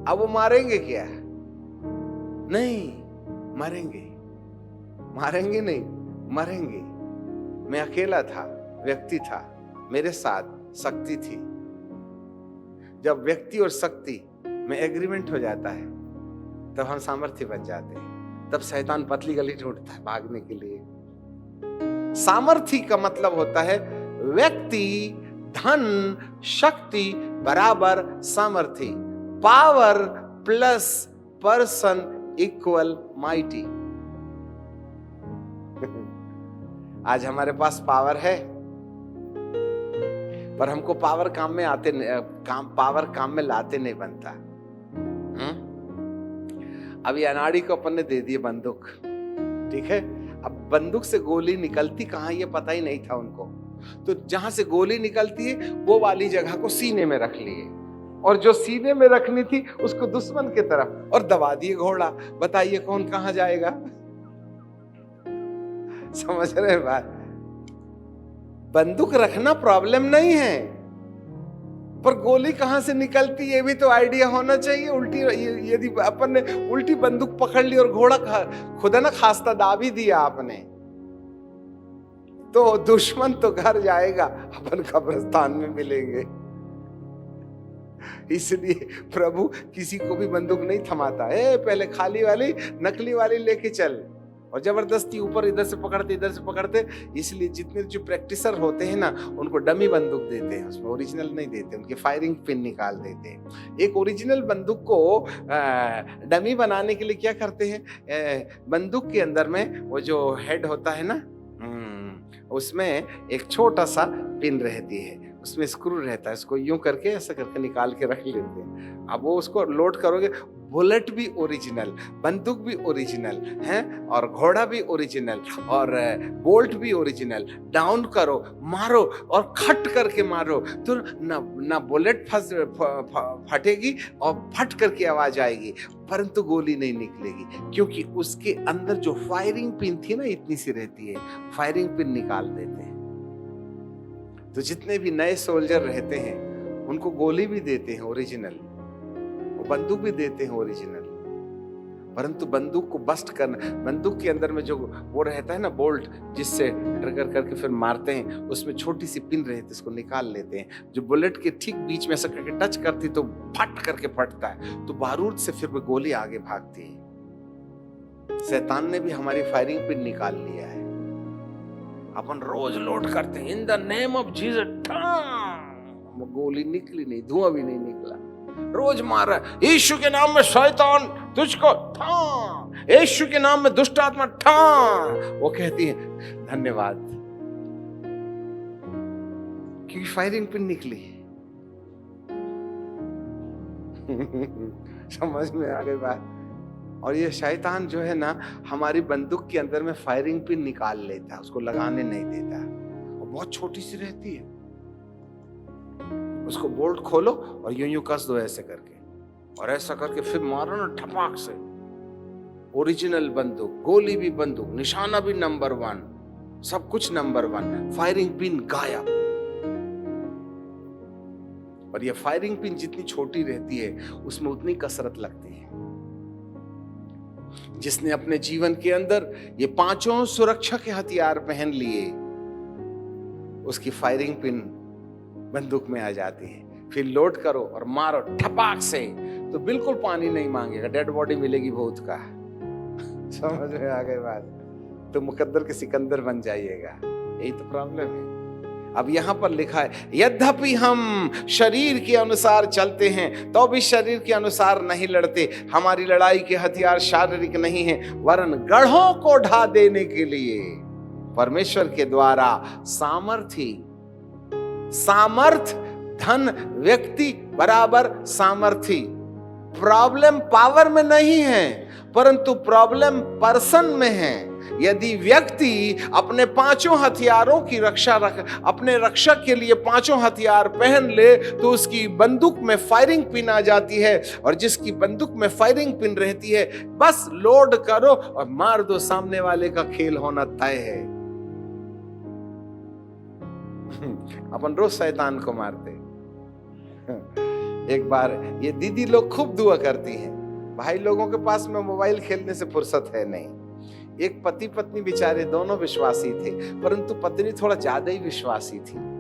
अब वो मारेंगे क्या? नहीं मरेंगे, मारेंगे नहीं, मरेंगे। मैं अकेला था, व्यक्ति था, मेरे साथ शक्ति थी। जब व्यक्ति और शक्ति में एग्रीमेंट हो जाता है तब हम सामर्थ्य बन जाते हैं। तब शैतान पतली गली ढूंढता है भागने के लिए। सामर्थ्य का मतलब होता है व्यक्ति, धन, शक्ति बराबर सामर्थ्य। Power plus person equal mighty. आज हमारे पास पावर है, पर हमको पावर काम में लाते नहीं बनता। अभी अनाड़ी को अपन ने दे दी बंदूक, ठीक है। अब बंदूक से गोली निकलती कहाँ ये पता ही नहीं था उनको, तो जहां से गोली निकलती है वो वाली जगह को सीने में रख लिए, और जो सीने में रखनी थी उसको दुश्मन के तरफ, और दबा दिए घोड़ा। बताइए कौन कहां जाएगा? समझ रहे बात? बंदूक रखना प्रॉब्लम नहीं है, पर गोली कहां से निकलती ये भी तो आइडिया होना चाहिए। उल्टी, यदि अपन ने उल्टी बंदूक पकड़ ली और घोड़ा खुदा ना खास्ता दाब ही दिया आपने, तो दुश्मन तो घर जाएगा, अपन कब्रिस्तान में मिलेंगे। इसलिए प्रभु किसी को भी बंदूक नहीं थमाता है। पहले खाली वाली, नकली वाली लेके चल, और जबरदस्ती ऊपर इधर से पकड़ते इधर से पकड़ते। इसलिए जितने जो प्रैक्टिसर होते हैं ना, उनको डमी बंदूक देते हैं, उसमें ओरिजिनल नहीं देते, उनके फायरिंग पिन निकाल देते हैं। एक ओरिजिनल बंदूक को डमी बनाने के लिए क्या करते हैं, बंदूक के अंदर में वो जो हेड होता है ना, उसमें एक छोटा सा पिन रहती है, उसमें स्क्रू रहता है, उसको यूं करके ऐसा करके निकाल के रख लेते हैं। अब वो उसको लोड करोगे, बुलेट भी ओरिजिनल, बंदूक भी ओरिजिनल है, और घोड़ा भी ओरिजिनल, और बोल्ट भी ओरिजिनल। डाउन करो, मारो, और खट करके मारो तो ना बुलेट फटेगी और फट करके आवाज आएगी, परंतु गोली नहीं निकलेगी, क्योंकि उसके अंदर जो फायरिंग पिन थी ना, इतनी सी रहती है, फायरिंग पिन निकाल देते हैं। तो जितने भी नए सोल्जर रहते हैं उनको गोली भी देते हैं ओरिजिनल, वो बंदूक भी देते हैं ओरिजिनल, परंतु बंदूक को बस्ट करना, बंदूक के अंदर में जो वो रहता है ना बोल्ट, जिससे ट्रिगर करके फिर मारते हैं, उसमें छोटी सी पिन रहती है, उसको निकाल लेते हैं। जो बुलेट के ठीक बीच में ऐसा करके टच करती तो फट करके फटता है, तो बारूद से फिर वो गोली आगे भागती है। शैतान ने भी हमारी फायरिंग पिन निकाल लिया है। अपन रोज लोड करते हैं in the name of Jesus, वो गोली निकली नहीं, धुआं भी नहीं निकला। रोज मारा, यीशु के नाम में शैतान तुझको ठा, यीशु के नाम में दुष्ट आत्मा ठा। वो कहती है धन्यवाद, क्योंकि फायरिंग पिन निकली। समझ में आ गई बात? और ये शैतान जो है ना, हमारी बंदूक के अंदर में फायरिंग पिन निकाल लेता है, उसको लगाने नहीं देता, और बहुत छोटी सी रहती है। उसको बोल्ट खोलो और यूं यूं कस दो ऐसे करके, और ऐसा करके फिर मारो ना ठपाक से। ओरिजिनल बंदूक, गोली भी बंदूक, निशाना भी नंबर 1, सब कुछ नंबर 1, फायरिंग पिन गायब। और ये फायरिंग पिन जितनी छोटी रहती है उसमें उतनी कसरत लगती है। जिसने अपने जीवन के अंदर ये 5 सुरक्षा के हथियार पहन लिए, उसकी फायरिंग पिन बंदूक में आ जाती है। फिर लोड करो और मारो ठपाक से, तो बिल्कुल पानी नहीं मांगेगा, डेड बॉडी मिलेगी भूत का। समझ में आ गई बात? तो मुकद्दर के सिकंदर बन जाइएगा। यही तो प्रॉब्लम है। अब यहां पर लिखा है, यद्यपि हम शरीर के अनुसार चलते हैं तो भी शरीर के अनुसार नहीं लड़ते। हमारी लड़ाई के हथियार शारीरिक नहीं है, वरन गढ़ों को ढा देने के लिए परमेश्वर के द्वारा सामर्थ धन व्यक्ति बराबर सामर्थी। प्रॉब्लम पावर में नहीं है, परंतु प्रॉब्लम पर्सन में है। यदि व्यक्ति अपने पांचों हथियारों की अपने रक्षा के लिए पांचों हथियार पहन ले, तो उसकी बंदूक में फायरिंग पिन आ जाती है, और जिसकी बंदूक में फायरिंग पिन रहती है, बस लोड करो और मार दो, सामने वाले का खेल होना तय है। अपन रोज शैतान को मारते। एक बार ये दीदी लोग खूब दुआ करती हैं, भाई लोगों के पास में मोबाइल खेलने से फुर्सत है नहीं। एक पति पत्नी बेचारे दोनों विश्वासी थे, परंतु पत्नी थोड़ा ज्यादा ही विश्वासी थी।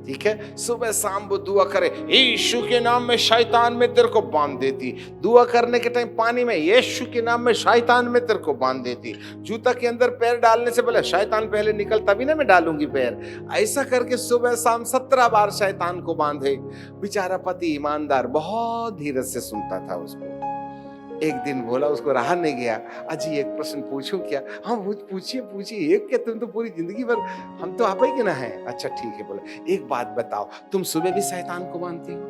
ठीक है, सुबह शाम वो दुआ करे, यीशु के नाम में शैतान में तेरे को बांध देती। दुआ करने के टाइम पानी में यीशु के नाम में शैतान में तेरे को बांध देती। जूता के अंदर पैर डालने से पहले शैतान पहले निकल, तभी ना मैं डालूंगी पैर। ऐसा करके सुबह शाम 17 बार शैतान को बांधे। बेचारा पति ईमानदार बहुत धीरज से सुनता था उसको। एक दिन बोला, उसको रहा नहीं गया, अजी एक प्रश्न पूछूं क्या? हाँ पूछिए पूछिए। एक क्या, तुम तो पूरी जिंदगी भर, हम तो आप ही के ना है। अच्छा ठीक है। बोला, एक बात बताओ, तुम सुबह भी शैतान को बांधती हो,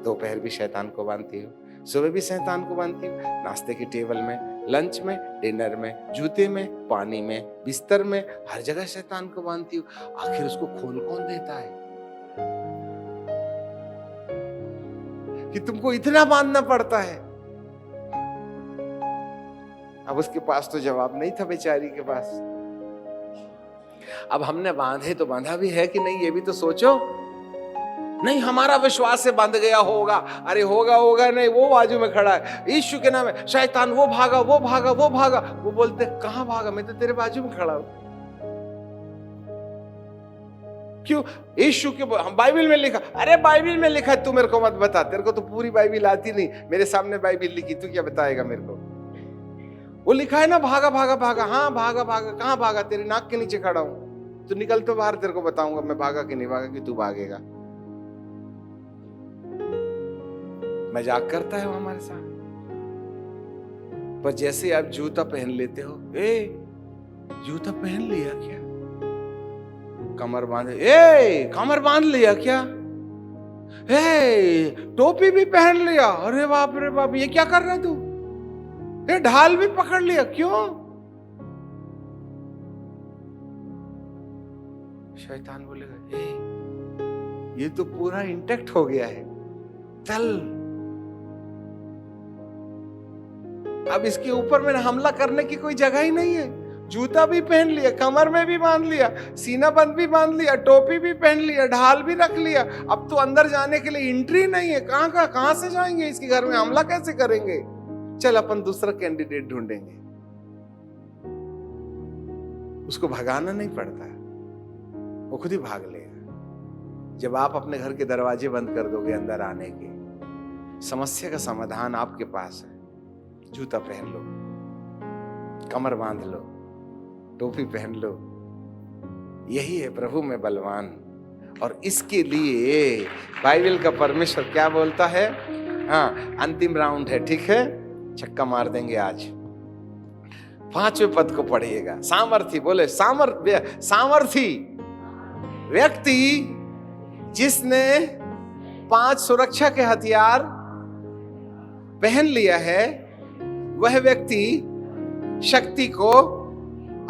दोपहर भी शैतान को बांधती हो, सुबह भी शैतान को बांधती हो, नाश्ते की टेबल में, लंच में, डिनर में, जूते में, पानी में, बिस्तर में, हर जगह शैतान को बांधती हो। आखिर उसको खोल कौन देता है कि तुमको इतना बांधना पड़ता है? अब उसके पास तो जवाब नहीं था, बेचारी के पास। अब हमने बांधे तो बांधा भी है कि नहीं, ये भी तो सोचो। नहीं, हमारा विश्वास से बांध गया होगा। अरे होगा होगा नहीं, वो बाजू में खड़ा है, यीशु के नाम है शैतान, वो भागा वो भागा वो भागा। वो बोलते, कहां भागा? मैं तो तेरे बाजू में खड़ा हूं। क्यों? यीशु के बाइबल में लिखा। अरे बाइबल में लिखा, तू मेरे को मत बता, तेरे को तो पूरी बाइबल आती नहीं। मेरे सामने बाइबल लिखी, तू क्या बताएगा मेरे को? वो लिखा है ना, भागा भागा भागा। हाँ भागा भागा, कहां भागा? तेरे नाक के नीचे खड़ा हूं, तू निकल तो बाहर, तेरे को बताऊंगा मैं भागा कि नहीं भागा, कि तू भागेगा। मजाक करता है वो हमारे साथ। पर जैसे आप जूता पहन लेते हो, जूता पहन लिया क्या? कमर बांधे, कमर बांध लिया क्या? टोपी भी पहन लिया, अरे बाप रे बाप, ये क्या कर रहा है तू? ढाल भी पकड़ लिया, क्यों? शैतान बोलेगा, ये तो पूरा इंटैक्ट हो गया है, चल अब इसके ऊपर में हमला करने की कोई जगह ही नहीं है। जूता भी पहन लिया, कमर में भी बांध लिया, सीना बंद भी बांध लिया, टोपी भी पहन लिया, ढाल भी रख लिया। अब तो अंदर जाने के लिए एंट्री नहीं है। कहां से जाएंगे? इसके घर में हमला कैसे करेंगे? चल अपन दूसरा कैंडिडेट ढूंढेंगे। उसको भगाना नहीं पड़ता, वो खुद ही भाग लेगा। जब आप अपने घर के दरवाजे बंद कर दोगे अंदर आने के, समस्या का समाधान आपके पास है। जूता पहन लो, कमर बांध लो, टोपी पहन लो, यही है प्रभु में बलवान। और इसके लिए बाइबल का परमेश्वर क्या बोलता है? हाँ, अंतिम राउंड है, ठीक है, छक्का मार देंगे आज। 5वें पद को पढ़िएगा। सामर्थी, बोले सामर्थी व्यक्ति जिसने 5 सुरक्षा के हथियार पहन लिया है, वह व्यक्ति शक्ति को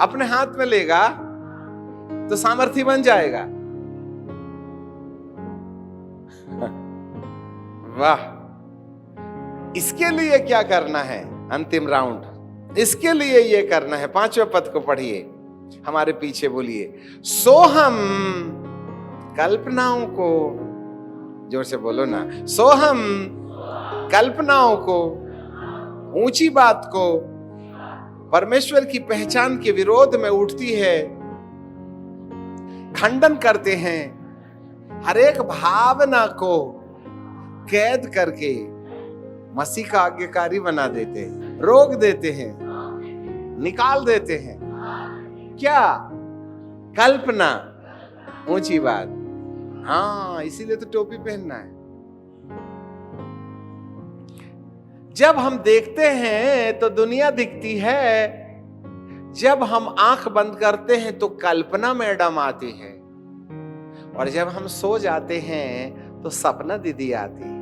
अपने हाथ में लेगा तो सामर्थी बन जाएगा। वाह! इसके लिए क्या करना है? अंतिम राउंड, इसके लिए ये करना है। 5वें पद को पढ़िए, हमारे पीछे बोलिए, सो हम कल्पनाओं को, जोर से बोलो ना, सो हम कल्पनाओं को, ऊंची बात को परमेश्वर की पहचान के विरोध में उठती है, खंडन करते हैं, हर एक भावना को कैद करके मसीह का आज्ञाकारी बना देते हैं, रोक देते हैं, निकाल देते हैं। क्या? कल्पना, ऊंची बात। हाँ, इसीलिए तो टोपी पहनना है। जब हम देखते हैं तो दुनिया दिखती है, जब हम आंख बंद करते हैं तो कल्पना मैडम आती है। और जब हम सो जाते हैं तो सपना दीदी आती है।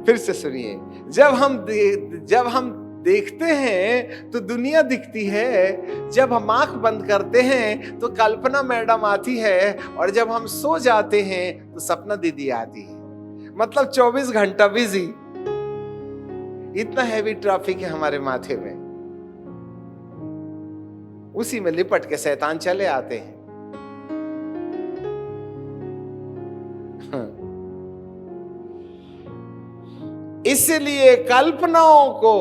फिर से सुनिए, जब हम देखते हैं तो दुनिया दिखती है, जब हम आंख बंद करते हैं तो कल्पना मैडम आती है, और जब हम सो जाते हैं तो सपना दीदी आती है। मतलब 24 घंटा बिजी। इतना हैवी ट्रैफिक है हमारे माथे में, उसी में लिपट के शैतान चले आते हैं। इसलिए कल्पनाओं को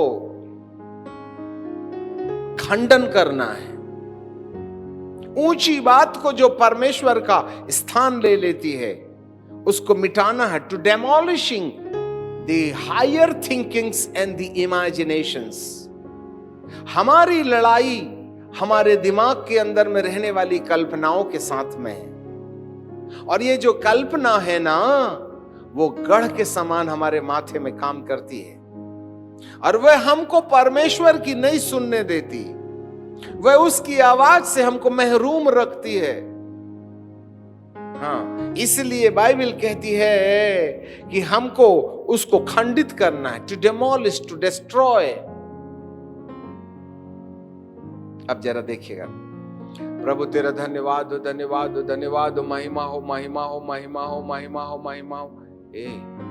खंडन करना है। ऊंची बात को जो परमेश्वर का स्थान ले लेती है उसको मिटाना है। To demolishing the higher thinkings and the imaginations. हमारी लड़ाई हमारे दिमाग के अंदर में रहने वाली कल्पनाओं के साथ में है, और ये जो कल्पना है ना, वो गढ़ के समान हमारे माथे में काम करती है, और वह हमको परमेश्वर की नहीं सुनने देती। वह उसकी आवाज से हमको महरूम रखती है। हाँ, इसलिए बाइबल कहती है कि हमको उसको खंडित करना है। To demolish, to destroy. अब जरा देखिएगा, प्रभु तेरा धन्यवाद हो, धन्यवाद हो, धन्यवाद हो, महिमा हो, महिमा हो, महिमा हो, महिमा हो, महिमा हो। ए,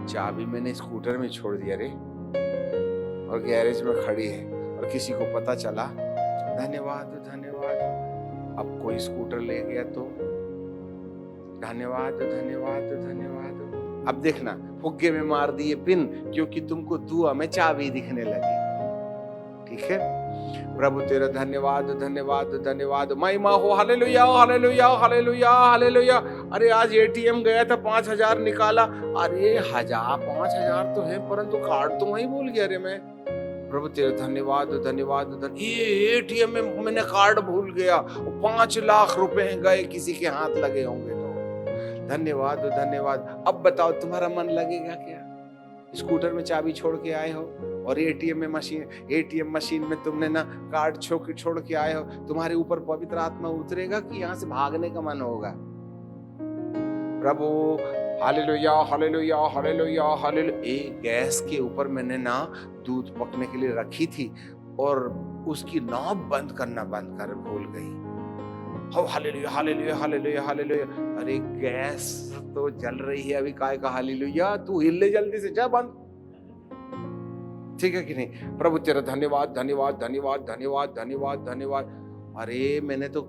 चाबी मैंने स्कूटर में छोड़ दिया रे, और गैरेज में खड़ी है, और किसी को पता चला, धन्यवाद हो, धन्यवाद। अब कोई स्कूटर ले गया तो धन्यवाद, धन्यवाद, धन्यवाद। अब देखना, फुग्गे में मार दिए पिन, क्योंकि तुमको दुआ में चाबी दिखने लगी। ठीक है, प्रभु तेरा धन्यवाद, धन्यवाद, धन्यवाद, महिमा हो, हालेलुया, हालेलुया, हालेलुया, हालेलुया। अरे आज एटीएम गया था, 5,000 निकाला। अरे 5,000 तो है, परंतु कार्ड तो वहीं भूल गया रे मैं। प्रभु तेरा धन्यवाद, धन्यवाद, ये एटीएम में मैंने कार्ड भूल गया, 5 लाख रुपए गए, किसी के हाथ लगे होंगे तो धन्यवाद, धन्यवाद। अब बताओ तुम्हारा मन लगेगा क्या? स्कूटर में चाबी छोड़ के आए हो, और एटीएम मशीन में तुमने ना कार्ड छोड़ के आए हो, तुम्हारे ऊपर पवित्र आत्मा उतरेगा कि यहाँ से भागने का मन होगा? प्रभु हालेलुया, हालेलुया, हालेलुया, हालेलुया। एक गैस के ऊपर मैंने ना दूध पकने के लिए रखी थी, और उसकी नॉब बंद कर भूल गई। हो हालेलुया, हालेलुया, हालेलुया, हालेलुया। अरे गैस तो जल रही है अभी, काय का हालेलुया? तू हिल ले जल्दी से, जा बंद। ठीक है कि नहीं? प्रभु तेरा धन्यवाद, धन्यवाद, धन्यवाद, धन्यवाद, धन्यवाद, धन्यवाद। अरे मैंने तो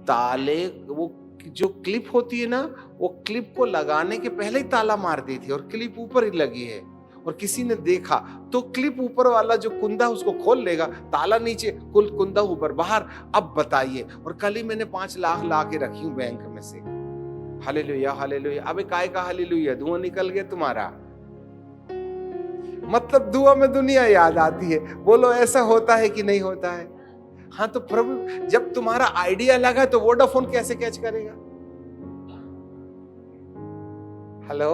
ताले, वो जो क्लिप होती है ना, वो क्लिप को लगाने के पहले ही ताला मार दी थी, और क्लिप ऊपर ही लगी है, और किसी ने देखा तो क्लिप ऊपर वाला जो कुंदा उसको खोल लेगा, ताला नीचे, कुल कुंदा ऊपर बाहर। अब बताइए, और कल ही मैंने 5 लाख ला के रखी हूं बैंक में से। Hallelujah, hallelujah. अबे काय का हालेलुया? धुआं निकल गया तुम्हारा। मतलब दुआ में दुनिया याद आती है। बोलो ऐसा होता है कि नहीं होता है? हाँ, तो प्रभु जब तुम्हारा आइडिया लगा तो वोडाफोन कैसे कैच करेगा? हेलो,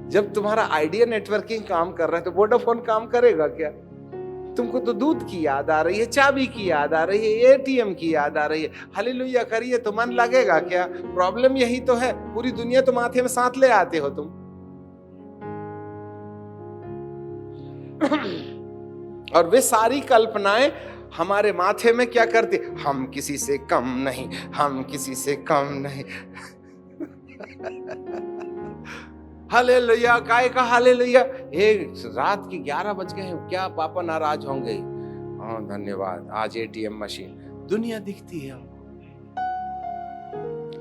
जब तुम्हारा आइडिया नेटवर्किंग काम कर रहा है तो वोडाफोन काम करेगा क्या? तुमको तो दूध की याद आ रही है, चाबी की याद आ रही है, एटीएम की याद आ रही है। हालेलुया करिए तो मन लगेगा क्या? प्रॉब्लम यही तो है, पूरी दुनिया तो माथे में साथ ले आते हो तुम। और वे सारी कल्पनाएं हमारे माथे में क्या करती? हम किसी से कम नहीं, हम किसी से कम नहीं। हालेलुया, काय का हालेलुया? रात की 11 बज गए हैं, क्या पापा नाराज होंगे? हाँ धन्यवाद, आज एटीएम मशीन। दुनिया दिखती है हमको।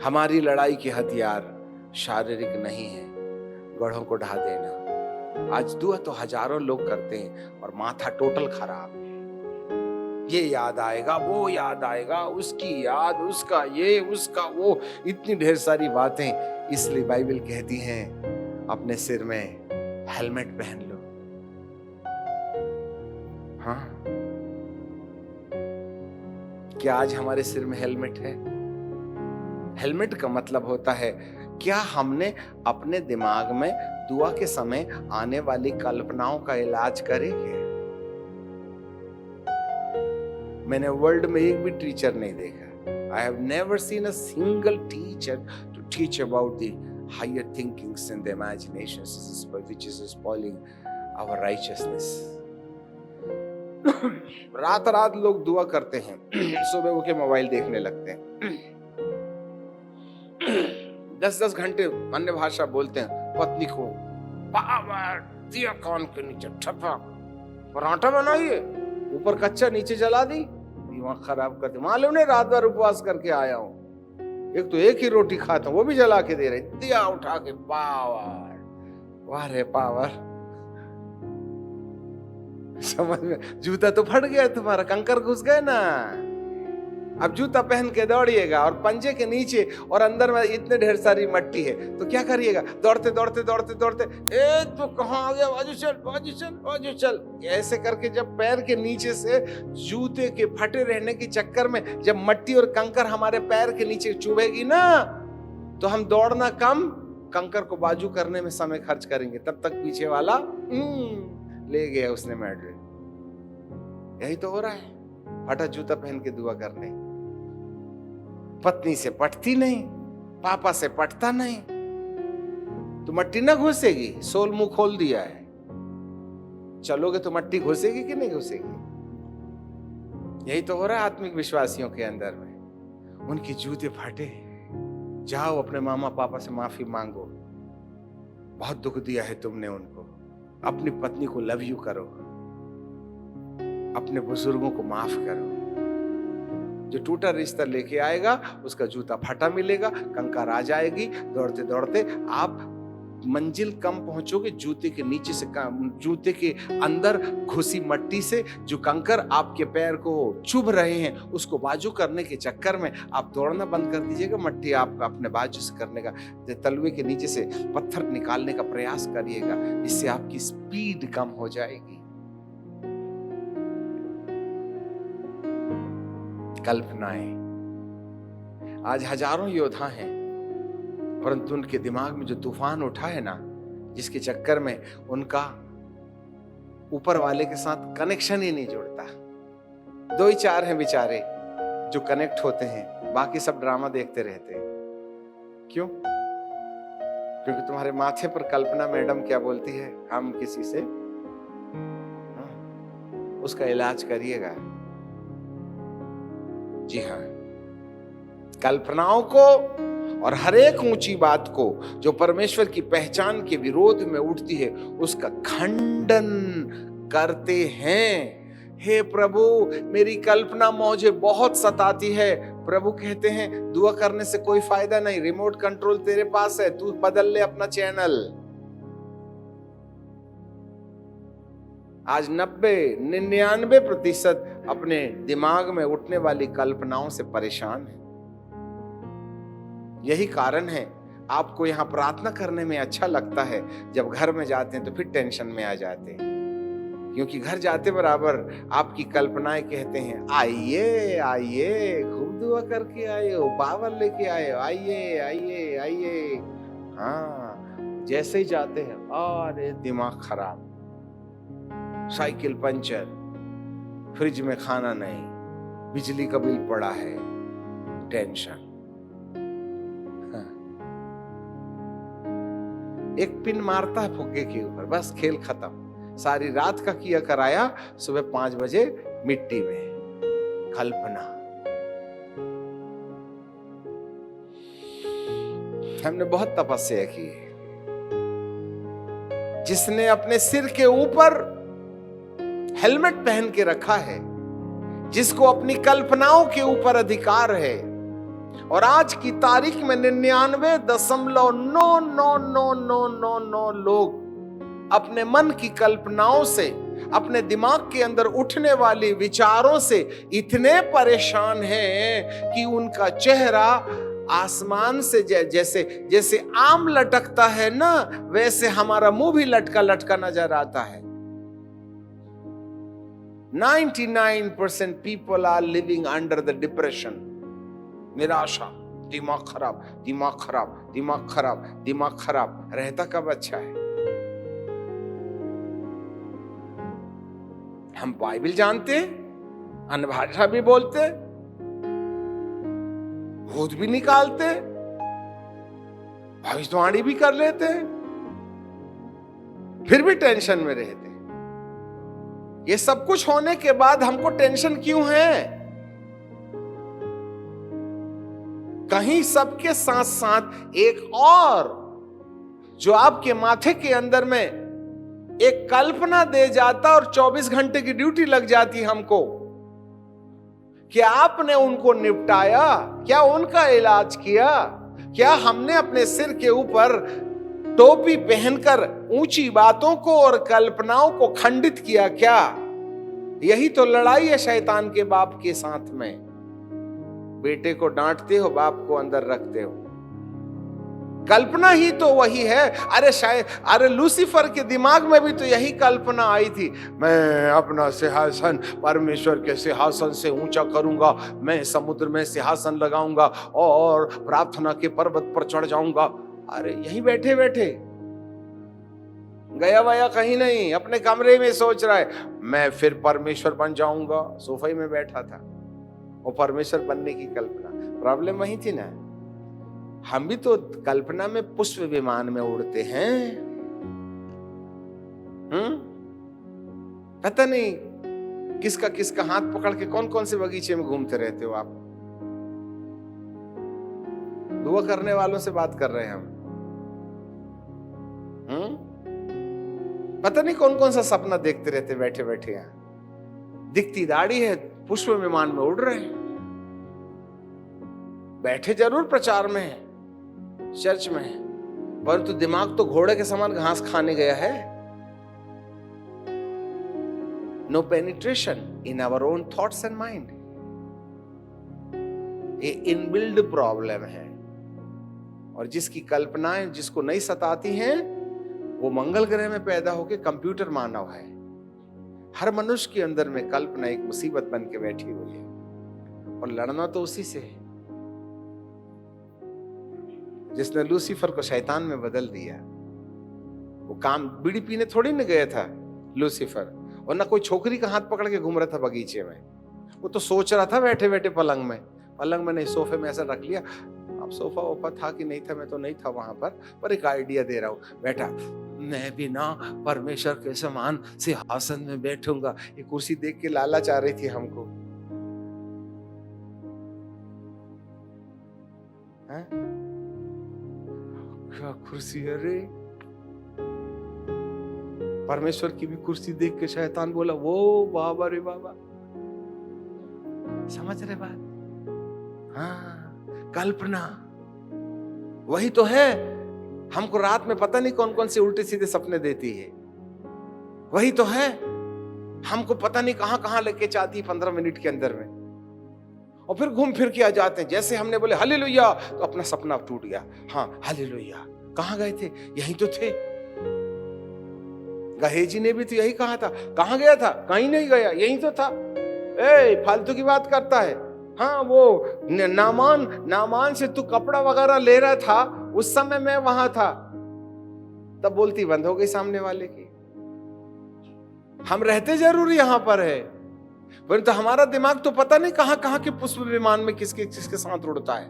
हमारी लड़ाई के हथियार शारीरिक नहीं है, गढ़ों को ढा देना। आज दुआ तो हजारों लोग करते हैं, और माथा टोटल खराब। ये याद आएगा, वो याद आएगा, उसकी याद, उसका ये, उसका वो, इतनी ढेर सारी बातें। इसलिए बाइबल कहती है अपने सिर में हेलमेट पहन लो। हाँ, क्या आज हमारे सिर में हेलमेट है? हेलमेट का मतलब होता है, क्या हमने अपने दिमाग में दुआ के समय आने वाली कल्पनाओं का इलाज करेंगे? मैंने वर्ल्ड में एक भी टीचर नहीं देखा I have never seen a single teacher to teach about the higher thinkings and the imaginations which is spoiling our righteousness. रात रात लोग दुआ करते हैं, सुबह उठ के मोबाइल देखने लगते हैं, 10-10 घंटे अन्य भाषा बोलते हैं, पत्नी को पावर दिया कान के नीचे ठपक, पराठा बनाइए, ऊपर कच्चा नीचे जला दी, दिमाग खराब कर दिया। मालूम नहीं रात भर उपवास करके आया हूं, एक तो एक ही रोटी खाता हूं, वो भी जला के दे रहे, दिया उठा के पावर, वाह रे पावर। समझ में, जूता तो फट गया तुम्हारा, कंकर घुस गए ना। अब जूता पहन के दौड़िएगा और पंजे के नीचे और अंदर में इतने ढेर सारी मट्टी है, तो क्या करिएगा? दौड़ते दौड़ते दौड़ते दौड़ते, ए तो कहाँ आ गया, बाजू चल बाजू चल बाजू चल, ऐसे करके जब पैर के नीचे से जूते के फटे रहने के चक्कर में जब मट्टी और कंकर हमारे पैर के नीचे चुभेगी ना, तो हम दौड़ना कम, कंकर को बाजू करने में समय खर्च करेंगे, तब तक पीछे वाला ले गया उसने मेडल। यही तो हो रहा है, फटा जूता पहन के दुआ करने, पत्नी से पटती नहीं, पापा से पटता नहीं, तो मट्टी ना घुसेगी, सोल मुंह खोल दिया है, चलोगे तो मट्टी घुसेगी कि नहीं घुसेगी? यही तो हो रहा है आत्मिक विश्वासियों के अंदर में। उनके जूते फटे, जाओ अपने मामा पापा से माफी मांगो, बहुत दुख दिया है तुमने उनको, अपनी पत्नी को लव यू करो, अपने बुजुर्गों को माफ करो। जो टूटा रिश्ता लेके आएगा उसका जूता फटा मिलेगा, कंकर आ जाएगी, दौड़ते दौड़ते आप मंजिल कम पहुंचोगे, जूते के नीचे से जूते के अंदर घुसी मट्टी से जो कंकर आपके पैर को चुभ रहे हैं उसको बाजू करने के चक्कर में आप दौड़ना बंद कर दीजिएगा, मट्टी आपका अपने बाजू से करने का, तलवे के नीचे से पत्थर निकालने का प्रयास करिएगा, इससे आपकी स्पीड कम हो जाएगी। कल्पनाएं, आज हजारों योद्धा हैं, परंतु उनके दिमाग में जो तूफान उठा है ना, जिसके चक्कर में उनका ऊपर वाले के साथ कनेक्शन ही नहीं जुड़ता। 2 ही 4 हैं बेचारे जो कनेक्ट होते हैं, बाकी सब ड्रामा देखते रहते हैं। क्यों? क्योंकि तुम्हारे माथे पर कल्पना मैडम क्या बोलती है, हम किसी से उसका इलाज करिएगा। जी हाँ, कल्पनाओं को और हर एक ऊंची बात को जो परमेश्वर की पहचान के विरोध में उठती है उसका खंडन करते हैं। हे प्रभु, मेरी कल्पना मुझे बहुत सताती है। प्रभु कहते हैं दुआ करने से कोई फायदा नहीं, रिमोट कंट्रोल तेरे पास है, तू बदल ले अपना चैनल। आज 90-99% अपने दिमाग में उठने वाली कल्पनाओं से परेशान है। यही कारण है आपको यहां प्रार्थना करने में अच्छा लगता है, जब घर में जाते हैं तो फिर टेंशन में आ जाते हैं, क्योंकि घर जाते बराबर आपकी कल्पनाएं कहते हैं आइए आइए, खूब दुआ करके आए हो, पावर लेके आए हो, आइए आइए आइए। हाँ, जैसे ही जाते हैं अरे दिमाग खराब, साइकिल पंचर, फ्रिज में खाना नहीं, बिजली का बिल पड़ा है, टेंशन। हाँ। एक पिन मारता है फुग्गे के ऊपर, बस खेल खत्म। सारी रात का किया कराया, सुबह 5 बजे मिट्टी में। कल्पना, हमने बहुत तपस्या की। जिसने अपने सिर के ऊपर हेलमेट पहन के रखा है, जिसको अपनी कल्पनाओं के ऊपर अधिकार है, और आज की तारीख में 99.99999 लोग अपने मन की कल्पनाओं से, अपने दिमाग के अंदर उठने वाले विचारों से इतने परेशान हैं कि उनका चेहरा आसमान से जैसे जैसे आम लटकता है ना, वैसे हमारा मुंह भी लटका लटका नजर आता है। 99% people are living under the depression, निराशा, दिमाग खराब, दिमाग खराब, दिमाग खराब, दिमाग खराब। रहता कब अच्छा है? हम बाइबल जानते, अन्य भाषा भी बोलते, भूत भी निकालते, भविष्यवाणी भी कर लेते, फिर भी टेंशन में रहते। ये सब कुछ होने के बाद हमको टेंशन क्यों है? कहीं सबके साथ साथ एक और जो आपके माथे के अंदर में एक कल्पना दे जाता और 24 घंटे की ड्यूटी लग जाती हमको। क्या आपने उनको निपटाया? क्या उनका इलाज किया? क्या हमने अपने सिर के ऊपर टोपी पहनकर ऊंची बातों को और कल्पनाओं को खंडित किया क्या? यही तो लड़ाई है शैतान के बाप के साथ में। बेटे को डांटते हो, बाप को अंदर रखते हो। कल्पना ही तो वही है। अरे लूसीफर के दिमाग में भी तो यही कल्पना आई थी, मैं अपना सिंहासन परमेश्वर के सिंहासन से ऊंचा करूंगा, मैं समुद्र में सिंहासन लगाऊंगा और प्रार्थना के पर्वत पर चढ़ जाऊंगा। अरे यहीं बैठे बैठे, गया वया कहीं नहीं, अपने कमरे में सोच रहा है मैं फिर परमेश्वर बन जाऊंगा। सोफे में बैठा था, वो परमेश्वर बनने की कल्पना। प्रॉब्लम वही थी ना, हम भी तो कल्पना में पुष्प विमान में उड़ते हैं। पता नहीं किसका किसका हाथ पकड़ के कौन कौन से बगीचे में घूमते रहते हो आप। दुआ करने वालों से बात कर रहे हैं हम। पता नहीं कौन कौन सा सपना देखते रहते बैठे बैठे हैं। दिखती दाढ़ी है, पुष्प विमान में उड़ रहे हैं। बैठे जरूर प्रचार में है, चर्च में है, परंतु दिमाग तो घोड़े के समान घास खाने गया है। No penetration in our own thoughts and mind. ये इनबिल्ड प्रॉब्लम है। और जिसकी कल्पनाएं जिसको नहीं सताती हैं, वो मंगल ग्रह में पैदा होके कंप्यूटर मानव है। हर मनुष्य के अंदर में कल्पना एक मुसीबत बन के बैठी हुई है, और लड़ना तो उसी से है जिसने लूसीफर को शैतान में बदल दिया। वो काम बीड़ी पीने थोड़ी न गया था लूसीफर, और ना कोई छोकरी का हाथ पकड़ के घूम रहा था बगीचे में। वो तो सोच रहा था बैठे बैठे पलंग में नहीं, सोफे में ऐसा रख लिया। अब सोफा वोफा था कि नहीं था, मैं तो नहीं था वहां पर एक आइडिया दे रहा हूं। बैठा, मैं भी ना परमेश्वर के समान सिंहासन में बैठूंगा। ये कुर्सी देख के लालच आ रही थी हमको। क्या कुर्सी है रे? परमेश्वर की भी कुर्सी देख के शैतान बोला, वो बाबा रे बाबा। समझ रहे बात? हाँ, कल्पना वही तो है। हमको रात में पता नहीं कौन कौन से उल्टे सीधे सपने देती है। वही तो है, हमको पता नहीं कहां कहां लेके जाती है 15 मिनट के अंदर में, और फिर घूम फिर के आ जाते हैं। जैसे हमने बोले हालेलुया तो अपना सपना टूट गया। हाँ हालेलुया, कहां गए थे? यही तो थे। गहेजी ने भी तो यही कहा था। कहां गया था? कहीं नहीं गया, यही तो था। ए फालतू की बात करता है। हाँ, वो नामान से तू कपड़ा वगैरह ले रहा था, उस समय मैं वहां था। तब बोलती बंद हो गई सामने वाले की। हम रहते जरूर यहां पर है, परंतु तो हमारा दिमाग तो पता नहीं कहां कहां के पुष्प विमान में किसके किसके साथ उड़ता है।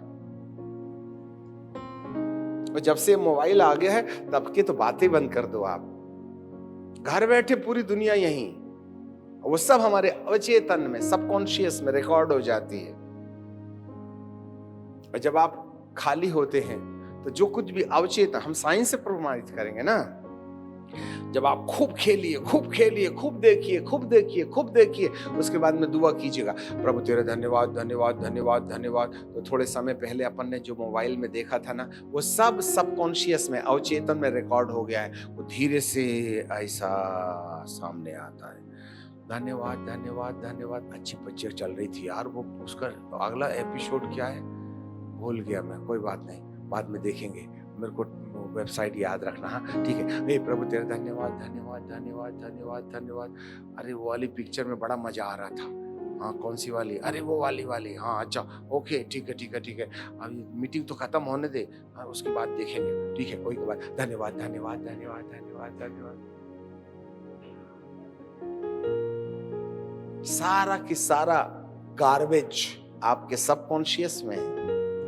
और जब से मोबाइल आ गया है तब की तो बातें बंद कर दो आप। घर बैठे पूरी दुनिया यहीं, वो सब हमारे अवचेतन में, सबकॉन्शियस में रिकॉर्ड हो जाती है। और जब आप खाली होते हैं तो जो कुछ भी अवचेतन, हम साइंस से प्रमाणित करेंगे ना, जब आप खूब खेलिए, खूब देखिए, उसके बाद में दुआ कीजिएगा, प्रभु तेरे धन्यवाद धन्यवाद धन्यवाद धन्यवाद। तो थोड़े समय पहले अपन ने जो मोबाइल में देखा था ना, वो सब सबकॉन्शियस में, अवचेतन में रिकॉर्ड हो गया है। वो धीरे से ऐसा सामने आता है। धन्यवाद धन्यवाद धन्यवाद। अच्छी पिक्चर चल रही थी यार, वो उसका अगला एपिसोड क्या है भूल गया मैं, कोई बात नहीं, बाद में देखेंगे, मेरे को वेबसाइट याद रखना। हाँ ठीक है। हे प्रभु तेरा धन्यवाद धन्यवाद धन्यवाद धन्यवाद धन्यवाद। अरे वो वाली पिक्चर में बड़ा मजा आ रहा था। हाँ कौन सी वाली? अरे वो वाली। हाँ अच्छा ओके ठीक है। अभी मीटिंग तो खत्म होने दे, हाँ उसके बाद देखेंगे। ठीक है कोई बात। धन्यवाद धन्यवाद धन्यवाद धन्यवाद धन्यवाद। सारा की सारा गार्बेज आपके सबकॉन्शियस में,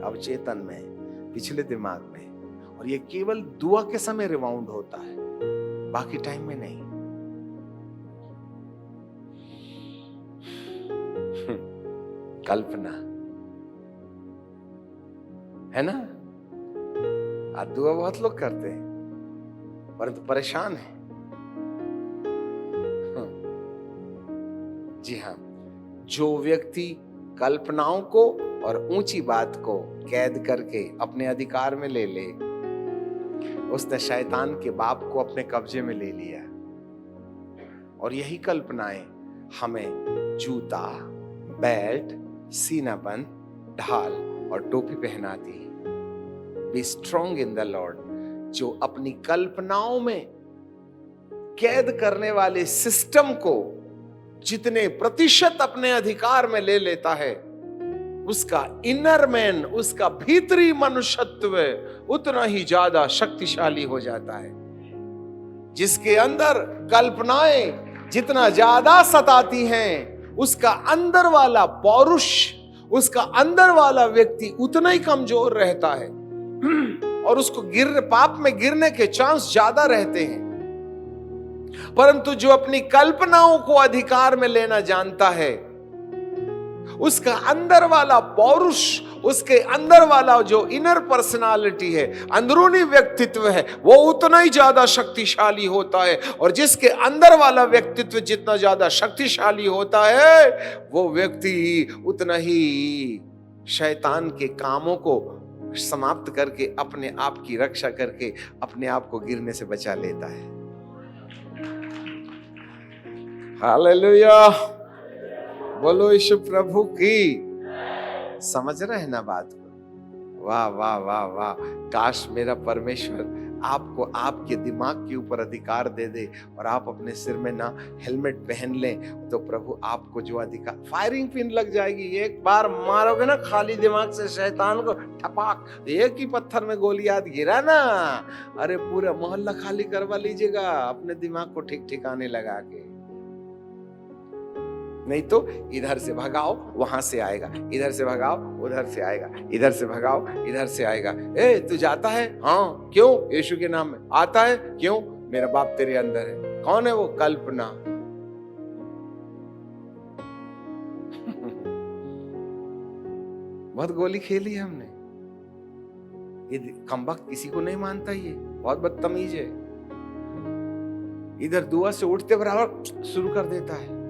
अवचेतन में, पिछले दिमाग में, और ये केवल दुआ के समय रिवाउंड होता है, बाकी टाइम में नहीं। कल्पना है ना, आज दुआ बहुत लोग करते हैं परंतु परेशान है। जी हाँ, जो व्यक्ति कल्पनाओं को और ऊंची बात को कैद करके अपने अधिकार में ले ले, उसने शैतान के बाप को अपने कब्जे में ले लिया। और यही कल्पनाएं हमें जूता, बेल्ट, सीनाबंद, ढाल और टोपी पहनाती है। Be strong in the Lord. जो अपनी कल्पनाओं में कैद करने वाले सिस्टम को जितने प्रतिशत अपने अधिकार में ले लेता है, उसका इनर मैन, उसका भीतरी मनुष्यत्व उतना ही ज्यादा शक्तिशाली हो जाता है। जिसके अंदर कल्पनाएं जितना ज्यादा सताती हैं, उसका अंदर वाला पौरुष, उसका अंदर वाला व्यक्ति उतना ही कमजोर रहता है और उसको पाप में गिरने के चांस ज्यादा रहते हैं। परंतु जो अपनी कल्पनाओं को अधिकार में लेना जानता है, उसका अंदर वाला पौरुष, उसके अंदर वाला जो इनर पर्सनालिटी है, अंदरूनी व्यक्तित्व है, वो उतना ही ज्यादा शक्तिशाली होता है। और जिसके अंदर वाला व्यक्तित्व जितना ज्यादा शक्तिशाली होता है, वो व्यक्ति उतना ही शैतान के कामों को समाप्त करके अपने आप की रक्षा करके अपने आप को गिरने से बचा लेता है। हालेलुया, बोलो यीशु प्रभु की। समझ रहे हैं ना बात को? वाह वाह वाह वाह। काश मेरा परमेश्वर आपको आपके दिमाग के ऊपर अधिकार दे दे और आप अपने सिर में ना हेलमेट पहन लें, तो प्रभु आपको जो अधिकार, फायरिंग पिन लग जाएगी। एक बार मारोगे ना खाली दिमाग से शैतान को, ठपाक, एक ही पत्थर में गोली याद गिरा ना, अरे पूरा मोहल्ला खाली करवा लीजिएगा अपने दिमाग को ठीक ठिकाने लगा के। नहीं तो इधर से भगाओ, वहां से आएगा, इधर से भगाओ, उधर से आएगा, इधर से भगाओ, इधर से आएगा। ए तू जाता है? हाँ। क्यों? यीशु के नाम में। आता है? क्यों? मेरा बाप तेरे अंदर है। कौन है वो? कल्पना। बहुत गोली खेली है हमने। ये कमबख्त किसी को नहीं मानता, ये बहुत बदतमीज है। इधर दुआ से उठते बराबर शुरू कर देता है।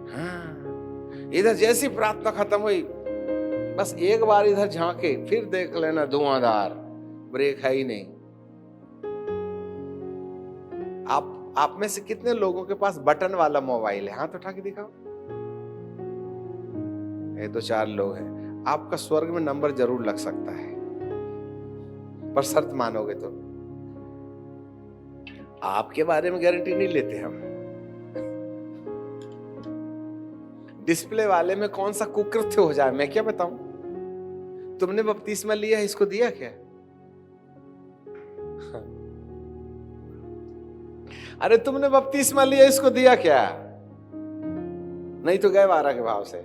हाँ, इधर जैसी प्रार्थना खत्म हुई, बस एक बार इधर झांके, फिर देख लेना धुआंधार, ब्रेक है ही नहीं। आप में से कितने लोगों के पास बटन वाला मोबाइल है? हाथ उठा के दिखाओ। ये 2-4 लोग हैं। आपका स्वर्ग में नंबर जरूर लग सकता है, पर शर्त मानोगे तो। आपके बारे में गारंटी नहीं लेते हम। डिस्प्ले वाले में कौन सा कुकृत्य हो जाए मैं क्या बताऊं? तुमने बपतिस्मा लिया, इसको दिया क्या? अरे तुमने बपतिस्मा लिया, इसको दिया क्या? नहीं तो गए 12 के भाव से।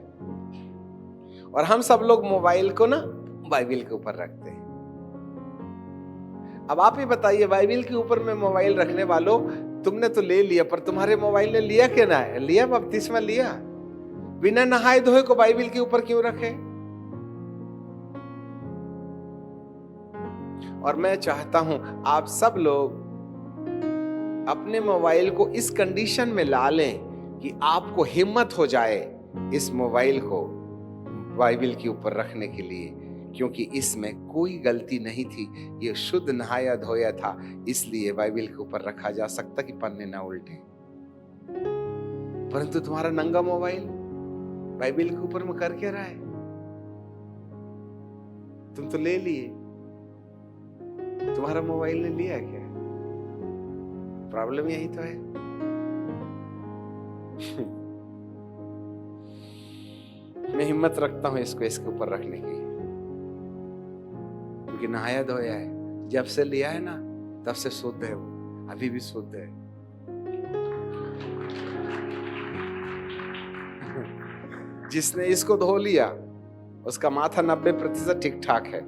और हम सब लोग मोबाइल को ना बाइबिल के ऊपर रखते हैं। अब आप ही बताइए, बाइबिल के ऊपर में मोबाइल रखने वालों, तुमने तो ले लिया, पर तुम्हारे मोबाइल ने लिया क्या? ना लिया, बपतिस्मा लिया। बिना नहाए धोए को बाइबिल के ऊपर क्यों रखे? और मैं चाहता हूं आप सब लोग अपने मोबाइल को इस कंडीशन में ला लें कि आपको हिम्मत हो जाए इस मोबाइल को बाइबिल के ऊपर रखने के लिए, क्योंकि इसमें कोई गलती नहीं थी। ये शुद्ध नहाया धोया था, इसलिए बाइबिल के ऊपर रखा जा सकता कि पन्ने ना उल्टे। परंतु तुम्हारा नंगा मोबाइल बाइबिल के ऊपर में कर क्या रहा है? तुम तो ले लिए, तुम्हारा मोबाइल ने लिया क्या? प्रॉब्लम यही तो है। मैं हिम्मत रखता हूं इसको इसके ऊपर रखने की, क्योंकि नहाया धोया है। जब से लिया है ना, तब से शुद्ध है वो, अभी भी शुद्ध है। जिसने इसको धो लिया उसका माथा 90% ठीक ठाक है,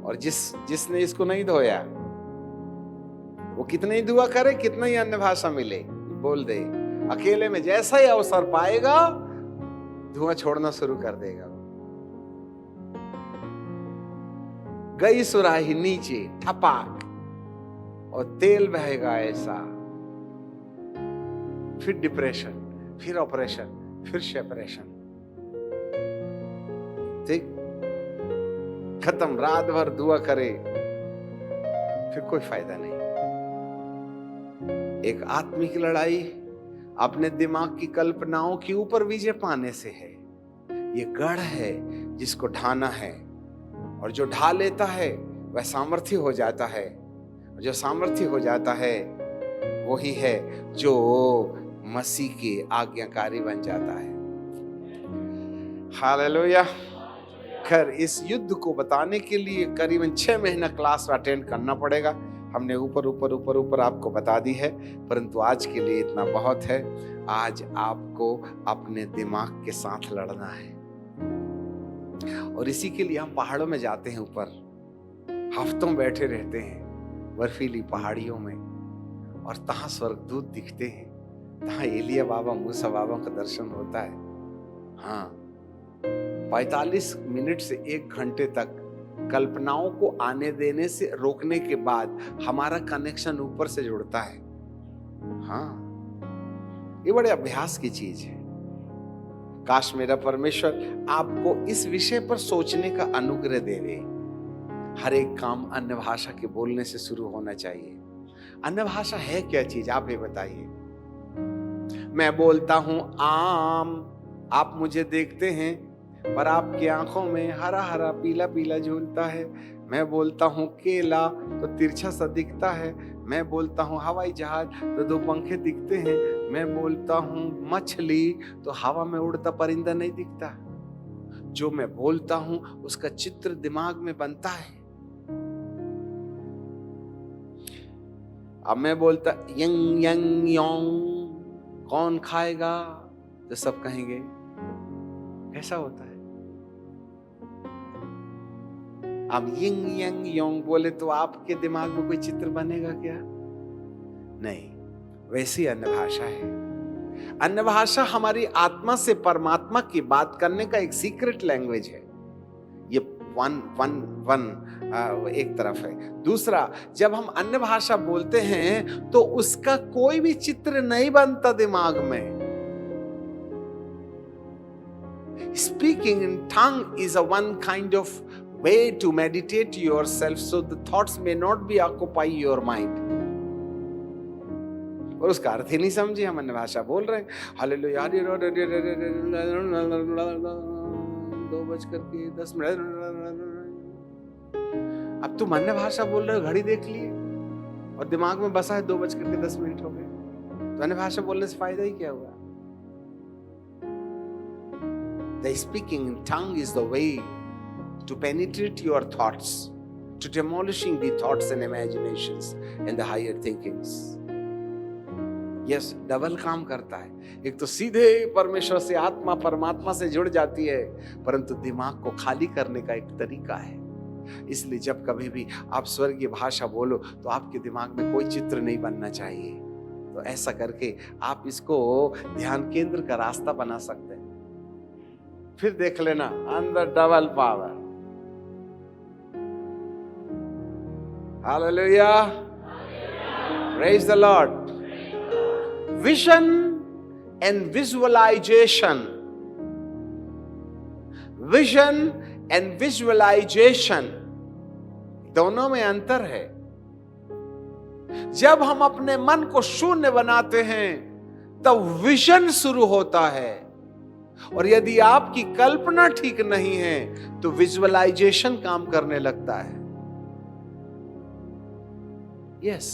और जिसने इसको नहीं धोया वो कितने ही दुआ करे, कितना ही अन्य भाषा मिले, बोल दे, अकेले में जैसा ही अवसर पाएगा धुआं छोड़ना शुरू कर देगा। गई सुराही नीचे ठपाक, और तेल बहेगा ऐसा, फिर डिप्रेशन, फिर ऑपरेशन, फिर सेपरेशन। ठीक, खत्म। रात भर दुआ करे, फिर कोई फायदा नहीं। एक आत्मिक लड़ाई अपने दिमाग की कल्पनाओं के ऊपर विजय पाने से है। ये गढ़ है जिसको ढाना है, और जो ढा लेता है वह सामर्थ्य हो जाता है। जो सामर्थ्य हो जाता है वही है जो मसीह के आज्ञाकारी बन जाता है। हालेलुया। खैर, इस युद्ध को बताने के लिए करीबन 6 महीना क्लास अटेंड करना पड़ेगा। हमने ऊपर आपको बता दी है, परंतु आज के लिए इतना बहुत है। आज आपको अपने दिमाग के साथ लड़ना है, और इसी के लिए हम पहाड़ों में जाते हैं, ऊपर हफ्तों बैठे रहते हैं बर्फीली पहाड़ियों में, और तहां स्वर्गदूत दिखते हैं, तहां एलिया बाबा, मूसा बाबा का दर्शन होता है। हाँ, 45 मिनट से 1 घंटे तक कल्पनाओं को आने देने से रोकने के बाद हमारा कनेक्शन ऊपर से जुड़ता है। हाँ, ये बड़े अभ्यास की चीज है। काश मेरा परमेश्वर आपको इस विषय पर सोचने का अनुग्रह देवे। हर एक काम अन्य भाषा के बोलने से शुरू होना चाहिए। अन्य भाषा है क्या चीज, आप ये बताइए। मैं बोलता हूं आम, आप मुझे देखते हैं पर आपकी आंखों में हरा हरा पीला पीला झूलता है। मैं बोलता हूँ केला तो तिरछा सा दिखता है। मैं बोलता हूँ हवाई जहाज तो 2 पंखे दिखते हैं। मैं बोलता हूँ मछली तो हवा में उड़ता परिंदा नहीं दिखता। जो मैं बोलता हूँ उसका चित्र दिमाग में बनता है। अब मैं बोलता यंग यंग योंग, कौन खाएगा, तो सब कहेंगे। कैसा होता है? अब यिंग यंग योंग बोले तो आपके दिमाग में कोई चित्र बनेगा क्या? नहीं। वैसी अन्य भाषा है। अन्य भाषा हमारी आत्मा से परमात्मा की बात करने का एक सीक्रेट लैंग्वेज है। ये एक तरफ है। दूसरा, जब हम अन्य भाषा बोलते हैं तो उसका कोई भी चित्र नहीं बनता दिमाग में। Speaking in tongue is a one kind of way to meditate yourself so the thoughts may not be occupy your mind. और उसका अर्थ ही नहीं समझे, हम अन्य भाषा बोल रहे हैं। हालेलुया 2:10। अब तुम अन्य भाषा बोल रहे हो, घड़ी देख लिए और दिमाग में बसा है 2:10 हो गए, तो अन्य भाषा बोलने से फायदा ही क्या हुआ? The speaking in tongue is the way to penetrate your thoughts, to demolishing the thoughts and imaginations and the higher thinkings. Yes, double काम करता है। एक तो सीधे परमेश्वर से आत्मा परमात्मा से जुड़ जाती है, परंतु दिमाग को खाली करने का एक तरीका है। इसलिए जब कभी भी आप स्वर्गीय भाषा बोलो तो आपके दिमाग में कोई चित्र नहीं बनना चाहिए। तो ऐसा करके आप इसको ध्यान केंद्र का रास्ता बना सकते हैं। फिर देख लेना अंदर double power. Hallelujah, praise the Lord. Vision and visualisation, vision and visualisation दोनों में अंतर है। जब हम अपने मन को शून्य बनाते हैं तब विजन शुरू होता है, और यदि आपकी कल्पना ठीक नहीं है तो विजुअलाइजेशन काम करने लगता है। यस,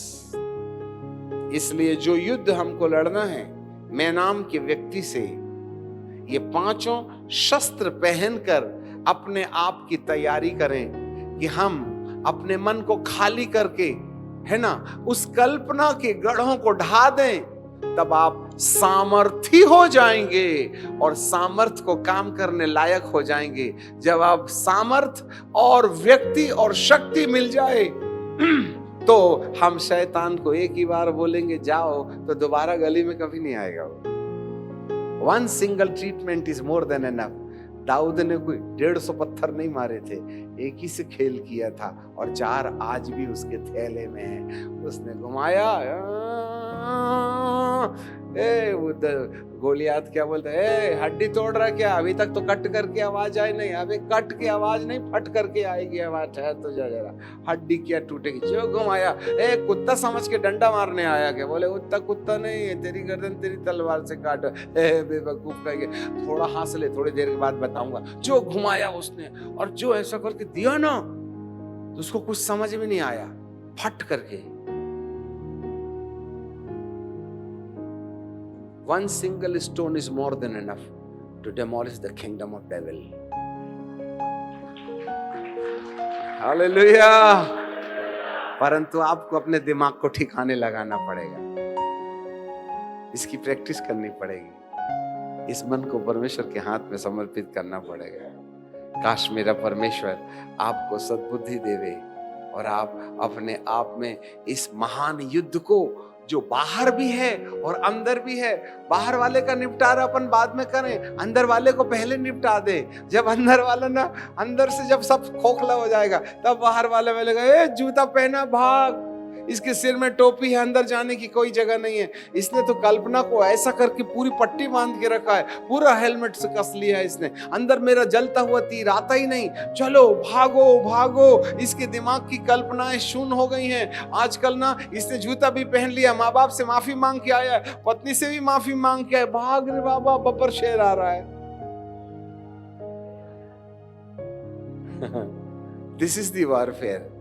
इसलिए जो युद्ध हमको लड़ना है, मैं नाम के व्यक्ति से ये 5 शस्त्र पहनकर अपने आप की तैयारी करें कि हम अपने मन को खाली करके, है ना, उस कल्पना के गढ़ों को ढा दें तब आप सामर्थी हो जाएंगे और सामर्थ को काम करने लायक हो जाएंगे। जब आप सामर्थ और व्यक्ति और शक्ति मिल जाए तो हम शैतान को एक ही बार बोलेंगे जाओ, तो दोबारा गली में कभी नहीं आएगा वो। One single treatment is more than enough. दाऊद ने कोई 150 पत्थर नहीं मारे थे, एक ही से खेल किया था और 4 आज भी उसके थैले में है। उसने घुमाया, वो गोलियात क्या बोलता है, हड्डी तोड़ रहा क्या, अभी तक तो कट करके आवाज आई नहीं। अभी कट के आवाज नहीं, फट करके आएगी आवाज। ठहर तो जा जरा, हड्डी क्या टूटेगी। जो घुमाया, कुत्ता समझ के डंडा मारने आया क्या? बोले उतना कुत्ता नहीं है, तेरी गर्दन तेरी तलवार से काट। बेवकूफ कहेंगे, थोड़ा हंस ले, थोड़ी देर के बाद बताऊंगा। जो घुमाया उसने और जो ऐसा करके दिया ना, तो उसको कुछ समझ में नहीं आया, फट करके। One single stone is more than enough to demolish the kingdom of devil. Hallelujah! परंतु आपको अपने दिमाग को ठिकाने लगाना पड़ेगा, इसकी प्रैक्टिस करनी पड़ेगी, इस मन को परमेश्वर के हाथ में समर्पित करना पड़ेगा। काश मेरा परमेश्वर आपको सद्बुद्धि देवे और आप अपने आप में इस महान युद्ध को, जो बाहर भी है और अंदर भी है, बाहर वाले का निपटारा अपन बाद में करें, अंदर वाले को पहले निपटा दे। जब अंदर वाला ना, अंदर से जब सब खोखला हो जाएगा, तब बाहर वाले बोलेगा, ए जूता पहना भाग, इसके सिर में टोपी है, अंदर जाने की कोई जगह नहीं है। इसने तो कल्पना को ऐसा करके पूरी पट्टी बांध के रखा है, पूरा हेलमेट से कस लिया है इसने, अंदर मेरा जलता हुआ तीर आता ही नहीं। चलो भागो भागो, इसके दिमाग की कल्पनाएं शून्य हो गई हैं। आजकल ना इसने जूता भी पहन लिया, माँ बाप से माफी मांग के आया, पत्नी से भी माफी मांग के आया, भाग रे बाबा, बब्बर शेर आ रहा है। This is the warfare.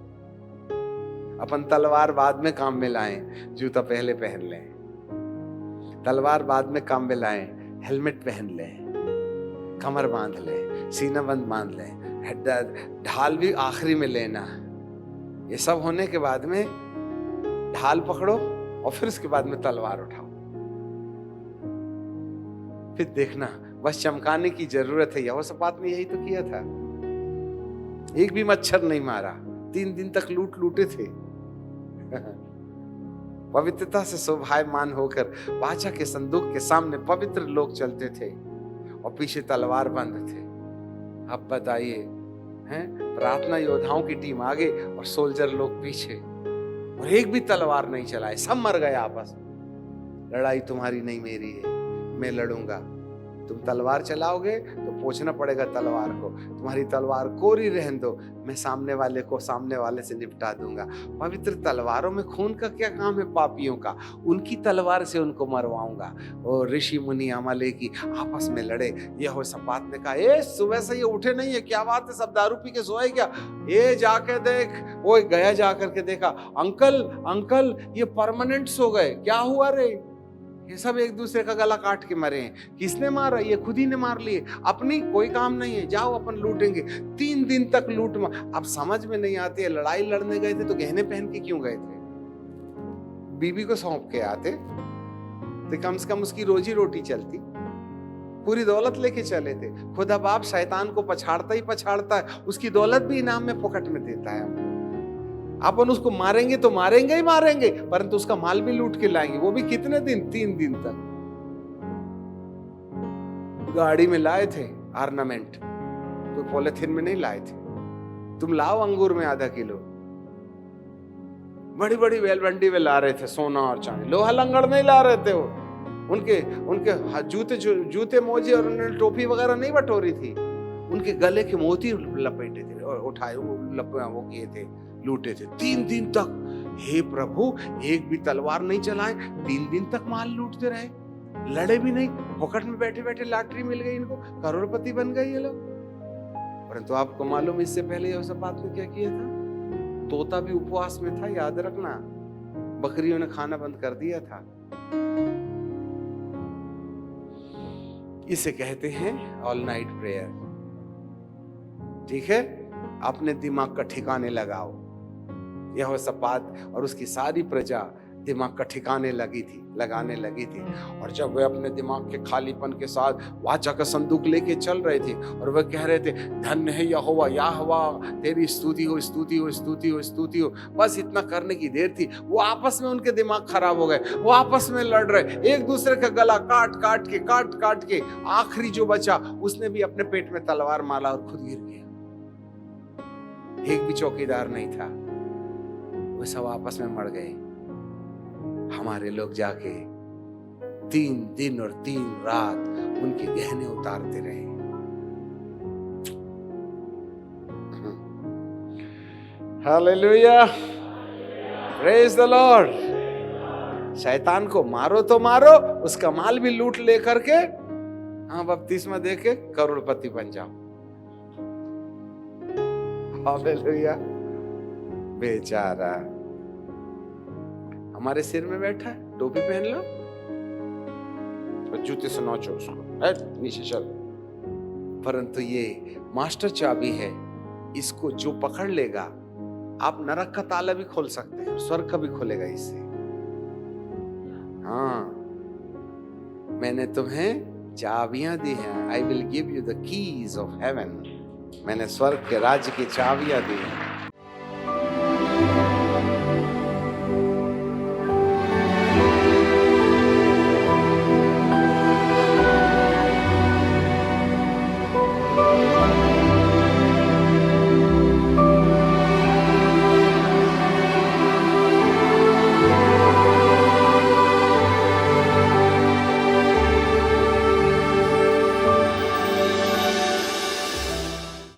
अपन तलवार बाद में काम में लाएं, जूता पहले पहन लें। तलवार बाद में काम में लाएं, हेलमेट पहन लें, कमर बांध लें, सीना बंद बांध लें, ढाल भी आखिरी में लेना। ये सब होने के बाद में ढाल पकड़ो और फिर उसके बाद में तलवार उठाओ। फिर देखना, बस चमकाने की जरूरत है। यहोशापात ने यही तो किया था, एक भी मच्छर नहीं मारा, 3 दिन तक लूटे थे। पवित्रता से शोभायमान होकर बादशाह के संदूक के सामने पवित्र लोग चलते थे और पीछे तलवार बंद थे। अब बताइए, हैं, प्रार्थना योद्धाओं की टीम आगे और सोल्जर लोग पीछे, और एक भी तलवार नहीं चलाए, सब मर गए आपस में। लड़ाई तुम्हारी नहीं मेरी है, मैं लड़ूंगा। तुम तलवार चलाओगे तो पूछना पड़ेगा तलवार को, तुम्हारी तलवार कोरी रहने दो, मैं सामने वाले को सामने वाले से निपटा दूंगा। पवित्र तलवारों में खून का क्या काम है पापियों का, उनकी तलवार से उनको मरवाऊंगा। और ऋषि मुनि अमालेकी आपस में लड़े। यहोशापात ने कहा, ए सुबह से ये उठे नहीं है, क्या बात है, सब दारू पी के सोए क्या? ये जाके देख। वो गया, जाकर के देखा, अंकल अंकल ये परमानेंट सो गए। क्या हुआ रे? ये सब एक दूसरे का गला काट के मरे हैं। किसने मारा? ये खुद ही ने मार लिए। अपनी कोई काम नहीं है, जाओ अपन लूटेंगे। 3 दिन तक लूट। अब समझ में नहीं आती है, लड़ाई लड़ने गए थे तो गहने पहन के क्यों गए थे? बीबी को सौंप के आते तो कम से कम उसकी रोजी रोटी चलती। पूरी दौलत लेके चले थे। खुदा बाप शैतान को पछाड़ता ही पछाड़ता है, उसकी दौलत भी इनाम में पॉकेट में देता है। अपन उसको मारेंगे तो मारेंगे ही मारेंगे, परंतु उसका माल भी लूट के लाएंगे। वो भी कितने दिन? 3 दिन तक। गाड़ी में लाए थे ऑर्नामेंट, तो पॉलिथीन में नहीं लाए थे। तुम लाओ अंगूर में आधा किलो, बड़ी बड़ी वेलवंडी में ला रहे थे, सोना और चांदी। लोहा लंगड़ नहीं ला रहे थे वो। उनके जूते मोजे और उन्होंने टोपी वगैरह नहीं बटोरी थी, उनके गले के मोती लपेटे थे और उठाए वो किए थे, लूटे थे 3 दिन तक। हे प्रभु, एक भी तलवार नहीं चलाए, 3 दिन तक माल लूटते रहे, लड़े भी नहीं। पॉकेट में बैठे बैठे लॉटरी मिल गई इनको, करोड़पति बन गए ये लोग। परंतु आपको मालूम इससे पहले यहोशापात ने क्या किया था? तोता भी उपवास में था, याद रखना। बकरियों ने खाना बंद कर दिया था। इसे कहते हैं ऑल नाइट प्रेयर। ठीक है, अपने दिमाग का ठिकाने लगाओ। यहोशापात और उसकी सारी प्रजा दिमाग का ठिकाने लगाने लगी थी। और जब वे अपने दिमाग के खालीपन के साथ वाचा का संदूक लेके चल रहे थे और वह कह रहे थे, धन्य है यहोवा, यहोवा तेरी स्तुति हो, स्तुति हो, स्तुति हो, स्तुति हो, बस इतना करने की देर थी, वो आपस में उनके दिमाग खराब हो गए, वो आपस में लड़ रहे, एक दूसरे का गला काट काट के आखिरी जो बचा उसने भी अपने पेट में तलवार मारा और खुद गिर गया। एक भी चौकीदार नहीं था, वो सब आपस में मर गए। हमारे लोग जाके 3 दिन और 3 रात उनके गहने उतारते रहे। Hallelujah, praise the Lord. शैतान को मारो तो मारो, उसका माल भी लूट लेकर के हाँ बपतिस्मा दे के करोड़पति बन जाओ। हालेलुया। बेचारा हमारे सिर में बैठा है, टोपी पहन लो और जूते से नोचो उसको, नीचे चल। परंतु ये मास्टर चाबी है, इसको जो पकड़ लेगा आप नरक का ताला भी खोल सकते हैं, स्वर्ग का भी खोलेगा इससे। हाँ, मैंने तुम्हें चाबियां दी हैं, I will give you the keys of haven. मैंने स्वर्ग के राज्य की चाबियां दी हैं।